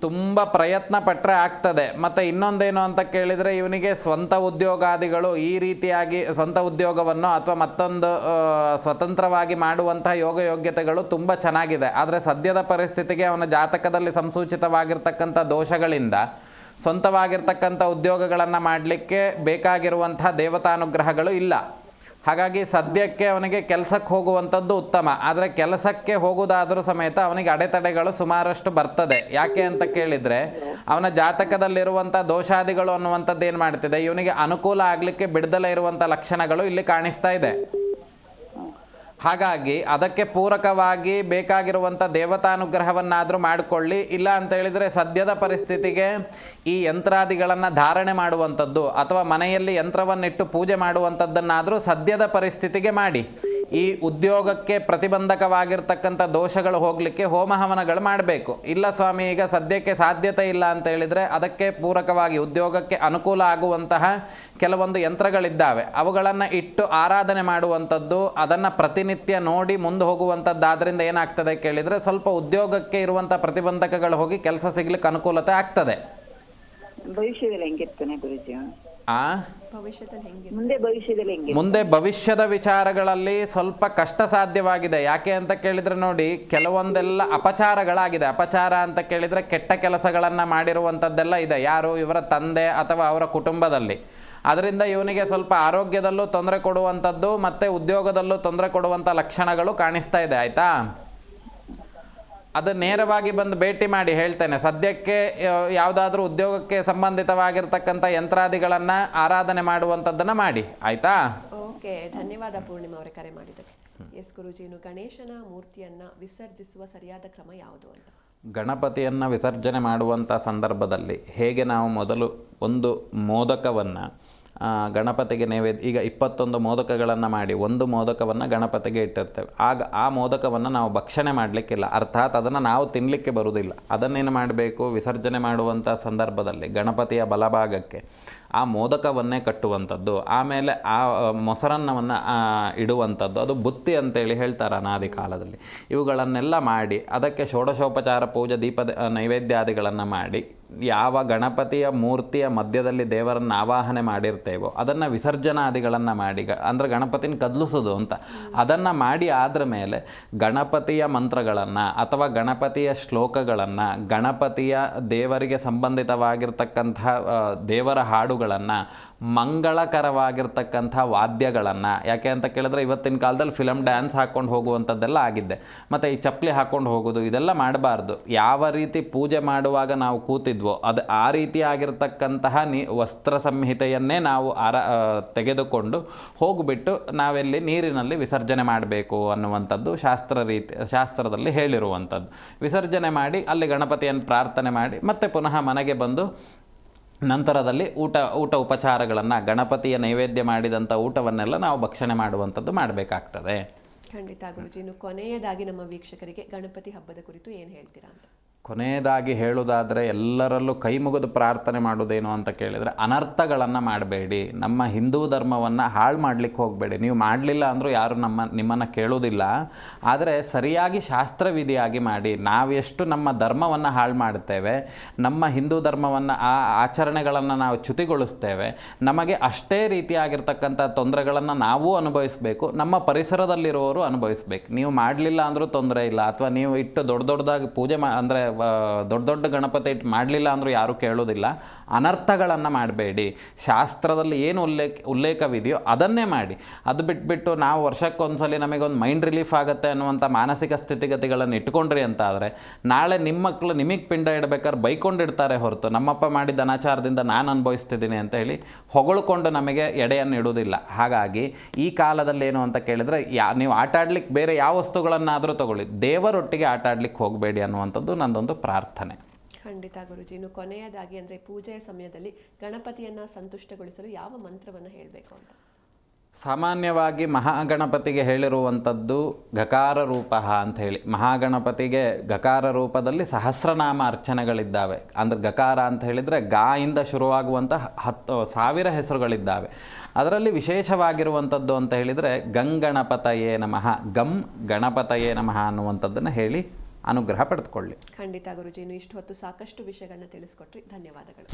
Speaker 2: ತುಂಬ ಪ್ರಯತ್ನ ಪಟ್ಟರೆ ಆಗ್ತದೆ. ಮತ್ತು ಇನ್ನೊಂದೇನು ಅಂತ ಕೇಳಿದರೆ ಇವನಿಗೆ ಸ್ವಂತ ಉದ್ಯೋಗಾದಿಗಳು, ಈ ರೀತಿಯಾಗಿ ಸ್ವಂತ ಉದ್ಯೋಗವನ್ನು ಅಥವಾ ಮತ್ತೊಂದು ಸ್ವತಂತ್ರವಾಗಿ ಮಾಡುವಂತಹ ಯೋಗ್ಯತೆಗಳು ತುಂಬ ಚೆನ್ನಾಗಿದೆ. ಆದರೆ ಸದ್ಯದ ಪರಿಸ್ಥಿತಿಗೆ ಅವನ ಜಾತಕದಲ್ಲಿ ಸಂಸೂಚಿತವಾಗಿರ್ತಕ್ಕಂಥ ದೋಷಗಳಿಂದ ಸ್ವಂತವಾಗಿರ್ತಕ್ಕಂಥ ಉದ್ಯೋಗಗಳನ್ನು ಮಾಡಲಿಕ್ಕೆ ಬೇಕಾಗಿರುವಂತಹ ದೇವತಾನುಗ್ರಹಗಳು ಇಲ್ಲ. ಹಾಗಾಗಿ ಸದ್ಯಕ್ಕೆ ಅವನಿಗೆ ಕೆಲಸಕ್ಕೆ ಹೋಗುವಂಥದ್ದು ಉತ್ತಮ. ಆದರೆ ಕೆಲಸಕ್ಕೆ ಹೋಗುವುದಾದರೂ ಸಮೇತ ಅವನಿಗೆ ಅಡೆತಡೆಗಳು ಸುಮಾರಷ್ಟು ಬರ್ತದೆ. ಯಾಕೆ ಅಂತ ಕೇಳಿದರೆ ಅವನ ಜಾತಕದಲ್ಲಿರುವಂಥ ದೋಷಾದಿಗಳು ಅನ್ನುವಂಥದ್ದು ಏನು ಮಾಡ್ತಿದೆ, ಇವನಿಗೆ ಅನುಕೂಲ ಆಗಲಿಕ್ಕೆ ಬಿಡದಲೇ ಇರುವಂಥ ಲಕ್ಷಣಗಳು ಇಲ್ಲಿ ಕಾಣಿಸ್ತಾ ಇದೆ. ಹಾಗಾಗಿ ಅದಕ್ಕೆ ಪೂರಕವಾಗಿ ಬೇಕಾಗಿರುವಂಥ ದೇವತಾನುಗ್ರಹವನ್ನಾದರೂ ಮಾಡಿಕೊಳ್ಳಿ. ಇಲ್ಲ ಅಂತ ಹೇಳಿದರೆ ಸದ್ಯದ ಪರಿಸ್ಥಿತಿಗೆ ಈ ಯಂತ್ರಾದಿಗಳನ್ನು ಧಾರಣೆ ಮಾಡುವಂಥದ್ದು ಅಥವಾ ಮನೆಯಲ್ಲಿ ಯಂತ್ರವನ್ನಿಟ್ಟು ಪೂಜೆ ಮಾಡುವಂಥದ್ದನ್ನಾದರೂ ಸದ್ಯದ ಪರಿಸ್ಥಿತಿಗೆ ಮಾಡಿ. ಈ ಉದ್ಯೋಗಕ್ಕೆ ಪ್ರತಿಬಂಧಕವಾಗಿರ್ತಕ್ಕಂಥ ದೋಷಗಳು ಹೋಗಲಿಕ್ಕೆ ಹೋಮ ಹವನಗಳು ಮಾಡಬೇಕು. ಇಲ್ಲ ಸ್ವಾಮಿ, ಈಗ ಸದ್ಯಕ್ಕೆ ಸಾಧ್ಯತೆ ಇಲ್ಲ ಅಂತ ಹೇಳಿದರೆ ಅದಕ್ಕೆ ಪೂರಕವಾಗಿ ಉದ್ಯೋಗಕ್ಕೆ ಅನುಕೂಲ ಆಗುವಂತಹ ಕೆಲವೊಂದು ಯಂತ್ರಗಳಿದ್ದಾವೆ, ಅವುಗಳನ್ನು ಇಟ್ಟು ಆರಾಧನೆ ಮಾಡುವಂಥದ್ದು, ಅದನ್ನು ಪ್ರತಿನಿತ್ಯ ನೋಡಿ ಮುಂದೆ ಹೋಗುವಂಥದ್ದಾದ್ರಿಂದ ಏನಾಗ್ತದೆ ಕೇಳಿದರೆ ಸ್ವಲ್ಪ ಉದ್ಯೋಗಕ್ಕೆ ಇರುವಂಥ ಪ್ರತಿಬಂಧಕಗಳು ಹೋಗಿ ಕೆಲಸ ಸಿಗ್ಲಿಕ್ಕೆ ಅನುಕೂಲತೆ ಆಗ್ತದೆ.
Speaker 6: ಭವಿಷ್ಯದಲ್ಲಿ ಹೆಂಗಿರ್ತಾನೆ ಗುರುಜಿ?
Speaker 2: ಮುಂದೆ ಭವಿಷ್ಯದ ವಿಚಾರಗಳಲ್ಲಿ ಸ್ವಲ್ಪ ಕಷ್ಟ ಸಾಧ್ಯವಾಗಿದೆ. ಯಾಕೆ ಅಂತ ಕೇಳಿದರೆ ನೋಡಿ, ಕೆಲವೊಂದೆಲ್ಲ ಅಪಚಾರಗಳಾಗಿದೆ. ಅಪಚಾರ ಅಂತ ಕೇಳಿದರೆ ಕೆಟ್ಟ ಕೆಲಸಗಳನ್ನು ಮಾಡಿರುವಂಥದ್ದೆಲ್ಲ ಇದೆ. ಯಾರು? ಇವರ ತಂದೆ ಅಥವಾ ಅವರ ಕುಟುಂಬದಲ್ಲಿ. ಅದರಿಂದ ಇವನಿಗೆ ಸ್ವಲ್ಪ ಆರೋಗ್ಯದಲ್ಲೂ ತೊಂದರೆ ಕೊಡುವಂಥದ್ದು ಮತ್ತು ಉದ್ಯೋಗದಲ್ಲೂ ತೊಂದರೆ ಕೊಡುವಂಥ ಲಕ್ಷಣಗಳು ಕಾಣಿಸ್ತಾ ಇದೆ, ಆಯಿತಾ? ಅದು ನೇರವಾಗಿ ಬಂದು ಭೇಟಿ ಮಾಡಿ ಹೇಳ್ತೇನೆ. ಸದ್ಯಕ್ಕೆ ಯಾವುದಾದ್ರೂ ಉದ್ಯೋಗಕ್ಕೆ ಸಂಬಂಧಿತವಾಗಿರ್ತಕ್ಕಂಥ ಯಂತ್ರಾದಿಗಳನ್ನು ಆರಾಧನೆ ಮಾಡುವಂಥದ್ದನ್ನು ಮಾಡಿ, ಆಯಿತಾ?
Speaker 1: ಓಕೆ, ಧನ್ಯವಾದ ಪೂರ್ಣಿಮಾ ಅವರೇ ಕರೆ ಮಾಡಿದ್ದಕ್ಕೆ. ಎಸ್ ಗುರೂಜಿ, ಇನ್ನು ಗಣೇಶನ ಮೂರ್ತಿಯನ್ನ ವಿಸರ್ಜಿಸುವ ಸರಿಯಾದ ಕ್ರಮ ಯಾವುದು ಅಂತ?
Speaker 2: ಗಣಪತಿಯನ್ನು ವಿಸರ್ಜನೆ ಮಾಡುವಂಥ ಸಂದರ್ಭದಲ್ಲಿ ಹೇಗೆ ನಾವು ಮೊದಲು ಒಂದು ಮೋದಕವನ್ನು ಗಣಪತಿಗೆ ನೈವೇದ್ಯ, ಈಗ 21 ಮೋದಕಗಳನ್ನು ಮಾಡಿ ಒಂದು ಮೋದಕವನ್ನು ಗಣಪತಿಗೆ ಇಟ್ಟಿರ್ತೇವೆ. ಆಗ ಆ ಮೋದಕವನ್ನು ನಾವು ಭಕ್ಷಣೆ ಮಾಡಲಿಕ್ಕಿಲ್ಲ, ಅರ್ಥಾತ್ ಅದನ್ನು ನಾವು ತಿನ್ನಲಿಕ್ಕೆ ಬರುವುದಿಲ್ಲ. ಅದನ್ನೇನು ಮಾಡಬೇಕು, ವಿಸರ್ಜನೆ ಮಾಡುವಂಥ ಸಂದರ್ಭದಲ್ಲಿ ಗಣಪತಿಯ ಬಲಭಾಗಕ್ಕೆ ಆ ಮೋದಕವನ್ನೇ ಕಟ್ಟುವಂಥದ್ದು, ಆಮೇಲೆ ಆ ಮೊಸರನ್ನವನ್ನು ಇಡುವಂಥದ್ದು, ಅದು ಬುತ್ತಿ ಅಂತೇಳಿ ಹೇಳ್ತಾರೆ ಅನಾದಿ ಕಾಲದಲ್ಲಿ. ಇವುಗಳನ್ನೆಲ್ಲ ಮಾಡಿ ಅದಕ್ಕೆ ಷೋಡಶೋಪಚಾರ ಪೂಜೆ, ದೀಪದ ನೈವೇದ್ಯಾದಿಗಳನ್ನು ಮಾಡಿ ಯಾವ ಗಣಪತಿಯ ಮೂರ್ತಿಯ ಮಧ್ಯದಲ್ಲಿ ದೇವರನ್ನು ಆವಾಹನೆ ಮಾಡಿರ್ತೇವೋ ಅದನ್ನು ವಿಸರ್ಜನಾದಿಗಳನ್ನು ಮಾಡಿ, ಅಂದರೆ ಗಣಪತಿನ ಕದಲಿಸೋದು ಅಂತ, ಅದನ್ನು ಮಾಡಿ ಆದ್ರ ಮೇಲೆ ಗಣಪತಿಯ ಮಂತ್ರಗಳನ್ನು ಅಥವಾ ಗಣಪತಿಯ ಶ್ಲೋಕಗಳನ್ನು, ಗಣಪತಿಯ ದೇವರಿಗೆ ಸಂಬಂಧಿತವಾಗಿರ್ತಕ್ಕಂಥ ದೇವರ ಹಾಡುಗಳನ್ನು, ಮಂಗಳಕರವಾಗಿರ್ತಕ್ಕಂಥ ವಾದ್ಯಗಳನ್ನು, ಯಾಕೆ ಅಂತ ಕೇಳಿದ್ರೆ ಇವತ್ತಿನ ಕಾಲದಲ್ಲಿ ಫಿಲಮ್ ಡ್ಯಾನ್ಸ್ ಹಾಕ್ಕೊಂಡು ಹೋಗುವಂಥದ್ದೆಲ್ಲ ಆಗಿದ್ದೆ, ಮತ್ತು ಈ ಚಪ್ಪಲಿ ಹಾಕ್ಕೊಂಡು ಹೋಗೋದು ಇದೆಲ್ಲ ಮಾಡಬಾರ್ದು. ಯಾವ ರೀತಿ ಪೂಜೆ ಮಾಡುವಾಗ ನಾವು ಕೂತಿದ್ವೋ ಅದು ಆ ರೀತಿಯಾಗಿರ್ತಕ್ಕಂತಹ ವಸ್ತ್ರ ಸಂಹಿತೆಯನ್ನೇ ನಾವು ತೆಗೆದುಕೊಂಡು ಹೋಗಿಬಿಟ್ಟು ನಾವೆಲ್ಲಿ ನೀರಿನಲ್ಲಿ ವಿಸರ್ಜನೆ ಮಾಡಬೇಕು ಅನ್ನುವಂಥದ್ದು ಶಾಸ್ತ್ರದಲ್ಲಿ ಹೇಳಿರುವಂಥದ್ದು. ವಿಸರ್ಜನೆ ಮಾಡಿ ಅಲ್ಲಿ ಗಣಪತಿಯನ್ನು ಪ್ರಾರ್ಥನೆ ಮಾಡಿ ಮತ್ತೆ ಪುನಃ ಮನೆಗೆ ಬಂದು ನಂತರದಲ್ಲಿ ಊಟ ಉಪಚಾರಗಳನ್ನು, ಗಣಪತಿಯ ನೈವೇದ್ಯ ಮಾಡಿದಂಥ ಊಟವನ್ನೆಲ್ಲ ನಾವು ಭಕ್ಷಣೆ ಮಾಡುವಂಥದ್ದು ಮಾಡಬೇಕಾಗ್ತದೆ.
Speaker 1: ಖಂಡಿತ ಗುರುಜಿ. ಇನ್ನು ಕೊನೆಯದಾಗಿ ನಮ್ಮ ವೀಕ್ಷಕರಿಗೆ ಗಣಪತಿ ಹಬ್ಬದ ಕುರಿತು ಏನು ಹೇಳ್ತೀರಾ ಅಂತ?
Speaker 2: ಕೊನೆಯದಾಗಿ ಹೇಳುವುದಾದರೆ ಎಲ್ಲರಲ್ಲೂ ಕೈ ಮುಗಿದು ಪ್ರಾರ್ಥನೆ ಮಾಡೋದೇನು ಅಂತ ಕೇಳಿದರೆ, ಅನರ್ಥಗಳನ್ನು ಮಾಡಬೇಡಿ. ನಮ್ಮ ಹಿಂದೂ ಧರ್ಮವನ್ನು ಹಾಳು ಮಾಡಲಿಕ್ಕೆ ಹೋಗಬೇಡಿ. ನೀವು ಮಾಡಲಿಲ್ಲ ಅಂದರೂ ಯಾರು ನಿಮ್ಮನ್ನು ಕೇಳೋದಿಲ್ಲ. ಆದರೆ ಸರಿಯಾಗಿ ಶಾಸ್ತ್ರವಿಧಿಯಾಗಿ ಮಾಡಿ. ನಾವೆಷ್ಟು ನಮ್ಮ ಧರ್ಮವನ್ನು ಹಾಳು ಮಾಡುತ್ತೇವೆ, ನಮ್ಮ ಹಿಂದೂ ಧರ್ಮವನ್ನು ಆ ಆಚರಣೆಗಳನ್ನು ನಾವು ಚ್ಯುತಿಗೊಳಿಸ್ತೇವೆ, ನಮಗೆ ಅಷ್ಟೇ ರೀತಿಯಾಗಿರ್ತಕ್ಕಂಥ ತೊಂದರೆಗಳನ್ನು ನಾವು ಅನುಭವಿಸಬೇಕು, ನಮ್ಮ ಪರಿಸರದಲ್ಲಿರುವವರು ಅನುಭವಿಸಬೇಕು. ನೀವು ಮಾಡಲಿಲ್ಲ ಅಂದರೂ ತೊಂದರೆ ಇಲ್ಲ, ಅಥವಾ ನೀವು ಇಟ್ಟು ದೊಡ್ಡದಾಗಿ ಪೂಜೆ ಅಂದರೆ ದೊಡ್ಡ ಗಣಪತಿ ಇಟ್ಟು ಮಾಡಲಿಲ್ಲ ಅಂದರೂ ಯಾರೂ ಕೇಳೋದಿಲ್ಲ. ಅನರ್ಥಗಳನ್ನು ಮಾಡಬೇಡಿ. ಶಾಸ್ತ್ರದಲ್ಲಿ ಏನು ಉಲ್ಲೇಖವಿದೆಯೋ ಅದನ್ನೇ ಮಾಡಿ. ಅದು ಬಿಟ್ಬಿಟ್ಟು ನಾವು ವರ್ಷಕ್ಕೊಂದ್ಸಲಿ ನಮಗೊಂದು ಮೈಂಡ್ ರಿಲೀಫ್ ಆಗುತ್ತೆ ಅನ್ನುವಂಥ ಮಾನಸಿಕ ಸ್ಥಿತಿಗತಿಗಳನ್ನು ಇಟ್ಕೊಂಡ್ರಿ ಅಂತ ಆದರೆ ನಾಳೆ ನಿಮ್ಮ ಮಕ್ಕಳು ನಿಮಗೆ ಪಿಂಡ ಇಡಬೇಕಾದ್ರೆ ಬೈಕೊಂಡಿಡ್ತಾರೆ ಹೊರತು ನಮ್ಮಪ್ಪ ಮಾಡಿದ ಅನಾಚಾರದಿಂದ ನಾನು ಅನುಭವಿಸ್ತಿದ್ದೀನಿ ಅಂತ ಹೇಳಿ ಹೊಗಳ್ಕೊಂಡು ನಮಗೆ ಎಡೆಯನ್ನು ಇಡುವುದಿಲ್ಲ. ಹಾಗಾಗಿ ಈ ಕಾಲದಲ್ಲಿ ಏನು ಅಂತ ಕೇಳಿದರೆ, ನೀವು ಆಟ ಆಡ್ಲಿಕ್ಕೆ ಬೇರೆ ಯಾವ ವಸ್ತುಗಳನ್ನಾದರೂ ತಗೊಳ್ಳಿ, ದೇವರೊಟ್ಟಿಗೆ ಆಟ ಆಡ್ಲಿಕ್ಕೆ ಹೋಗಬೇಡಿ ಅನ್ನುವಂಥದ್ದು ನನ್ನದೊಂದು ಪ್ರಾರ್ಥನೆ.
Speaker 1: ಖಂಡಿತ ಗುರುಜಿ. ಇನ್ನು ಕೊನೆಯದಾಗಿ ಅಂದರೆ ಪೂಜೆಯ ಸಮಯದಲ್ಲಿ ಗಣಪತಿಯನ್ನು ಸಂತುಷ್ಟಗೊಳಿಸಲು ಯಾವ ಮಂತ್ರವನ್ನು ಹೇಳಬೇಕು ಅಂತ?
Speaker 2: ಸಾಮಾನ್ಯವಾಗಿ ಮಹಾಗಣಪತಿಗೆ ಹೇಳಿರುವಂಥದ್ದು ಗಕಾರ ರೂಪ ಅಂತ ಹೇಳಿ. ಮಹಾಗಣಪತಿಗೆ ಗಕಾರ ರೂಪದಲ್ಲಿ ಸಹಸ್ರನಾಮ ಅರ್ಚನೆಗಳಿದ್ದಾವೆ. ಅಂದರೆ ಗಕಾರ ಅಂತ ಹೇಳಿದರೆ ಗಾಯಿಂದ ಶುರುವಾಗುವಂಥ 10,000 ಹೆಸರುಗಳಿದ್ದಾವೆ. ಅದರಲ್ಲಿ ವಿಶೇಷವಾಗಿರುವಂಥದ್ದು ಅಂತ ಹೇಳಿದರೆ ಗಂಗಣಪತಯೇ ನಮಃ, ಗಂ ಗಣಪತಯೇ ನಮಃ ಅನ್ನುವಂಥದ್ದನ್ನು ಹೇಳಿ ಅನುಗ್ರಹ ಪಡೆದುಕೊಳ್ಳಿ.
Speaker 1: ಖಂಡಿತ ಗುರುಜಿ. ಇನ್ನು ಇಷ್ಟು ಹೊತ್ತು ಸಾಕಷ್ಟು ವಿಷಯಗಳನ್ನ ತಿಳಿಸ್ಕೊಟ್ರಿ, ಧನ್ಯವಾದಗಳು.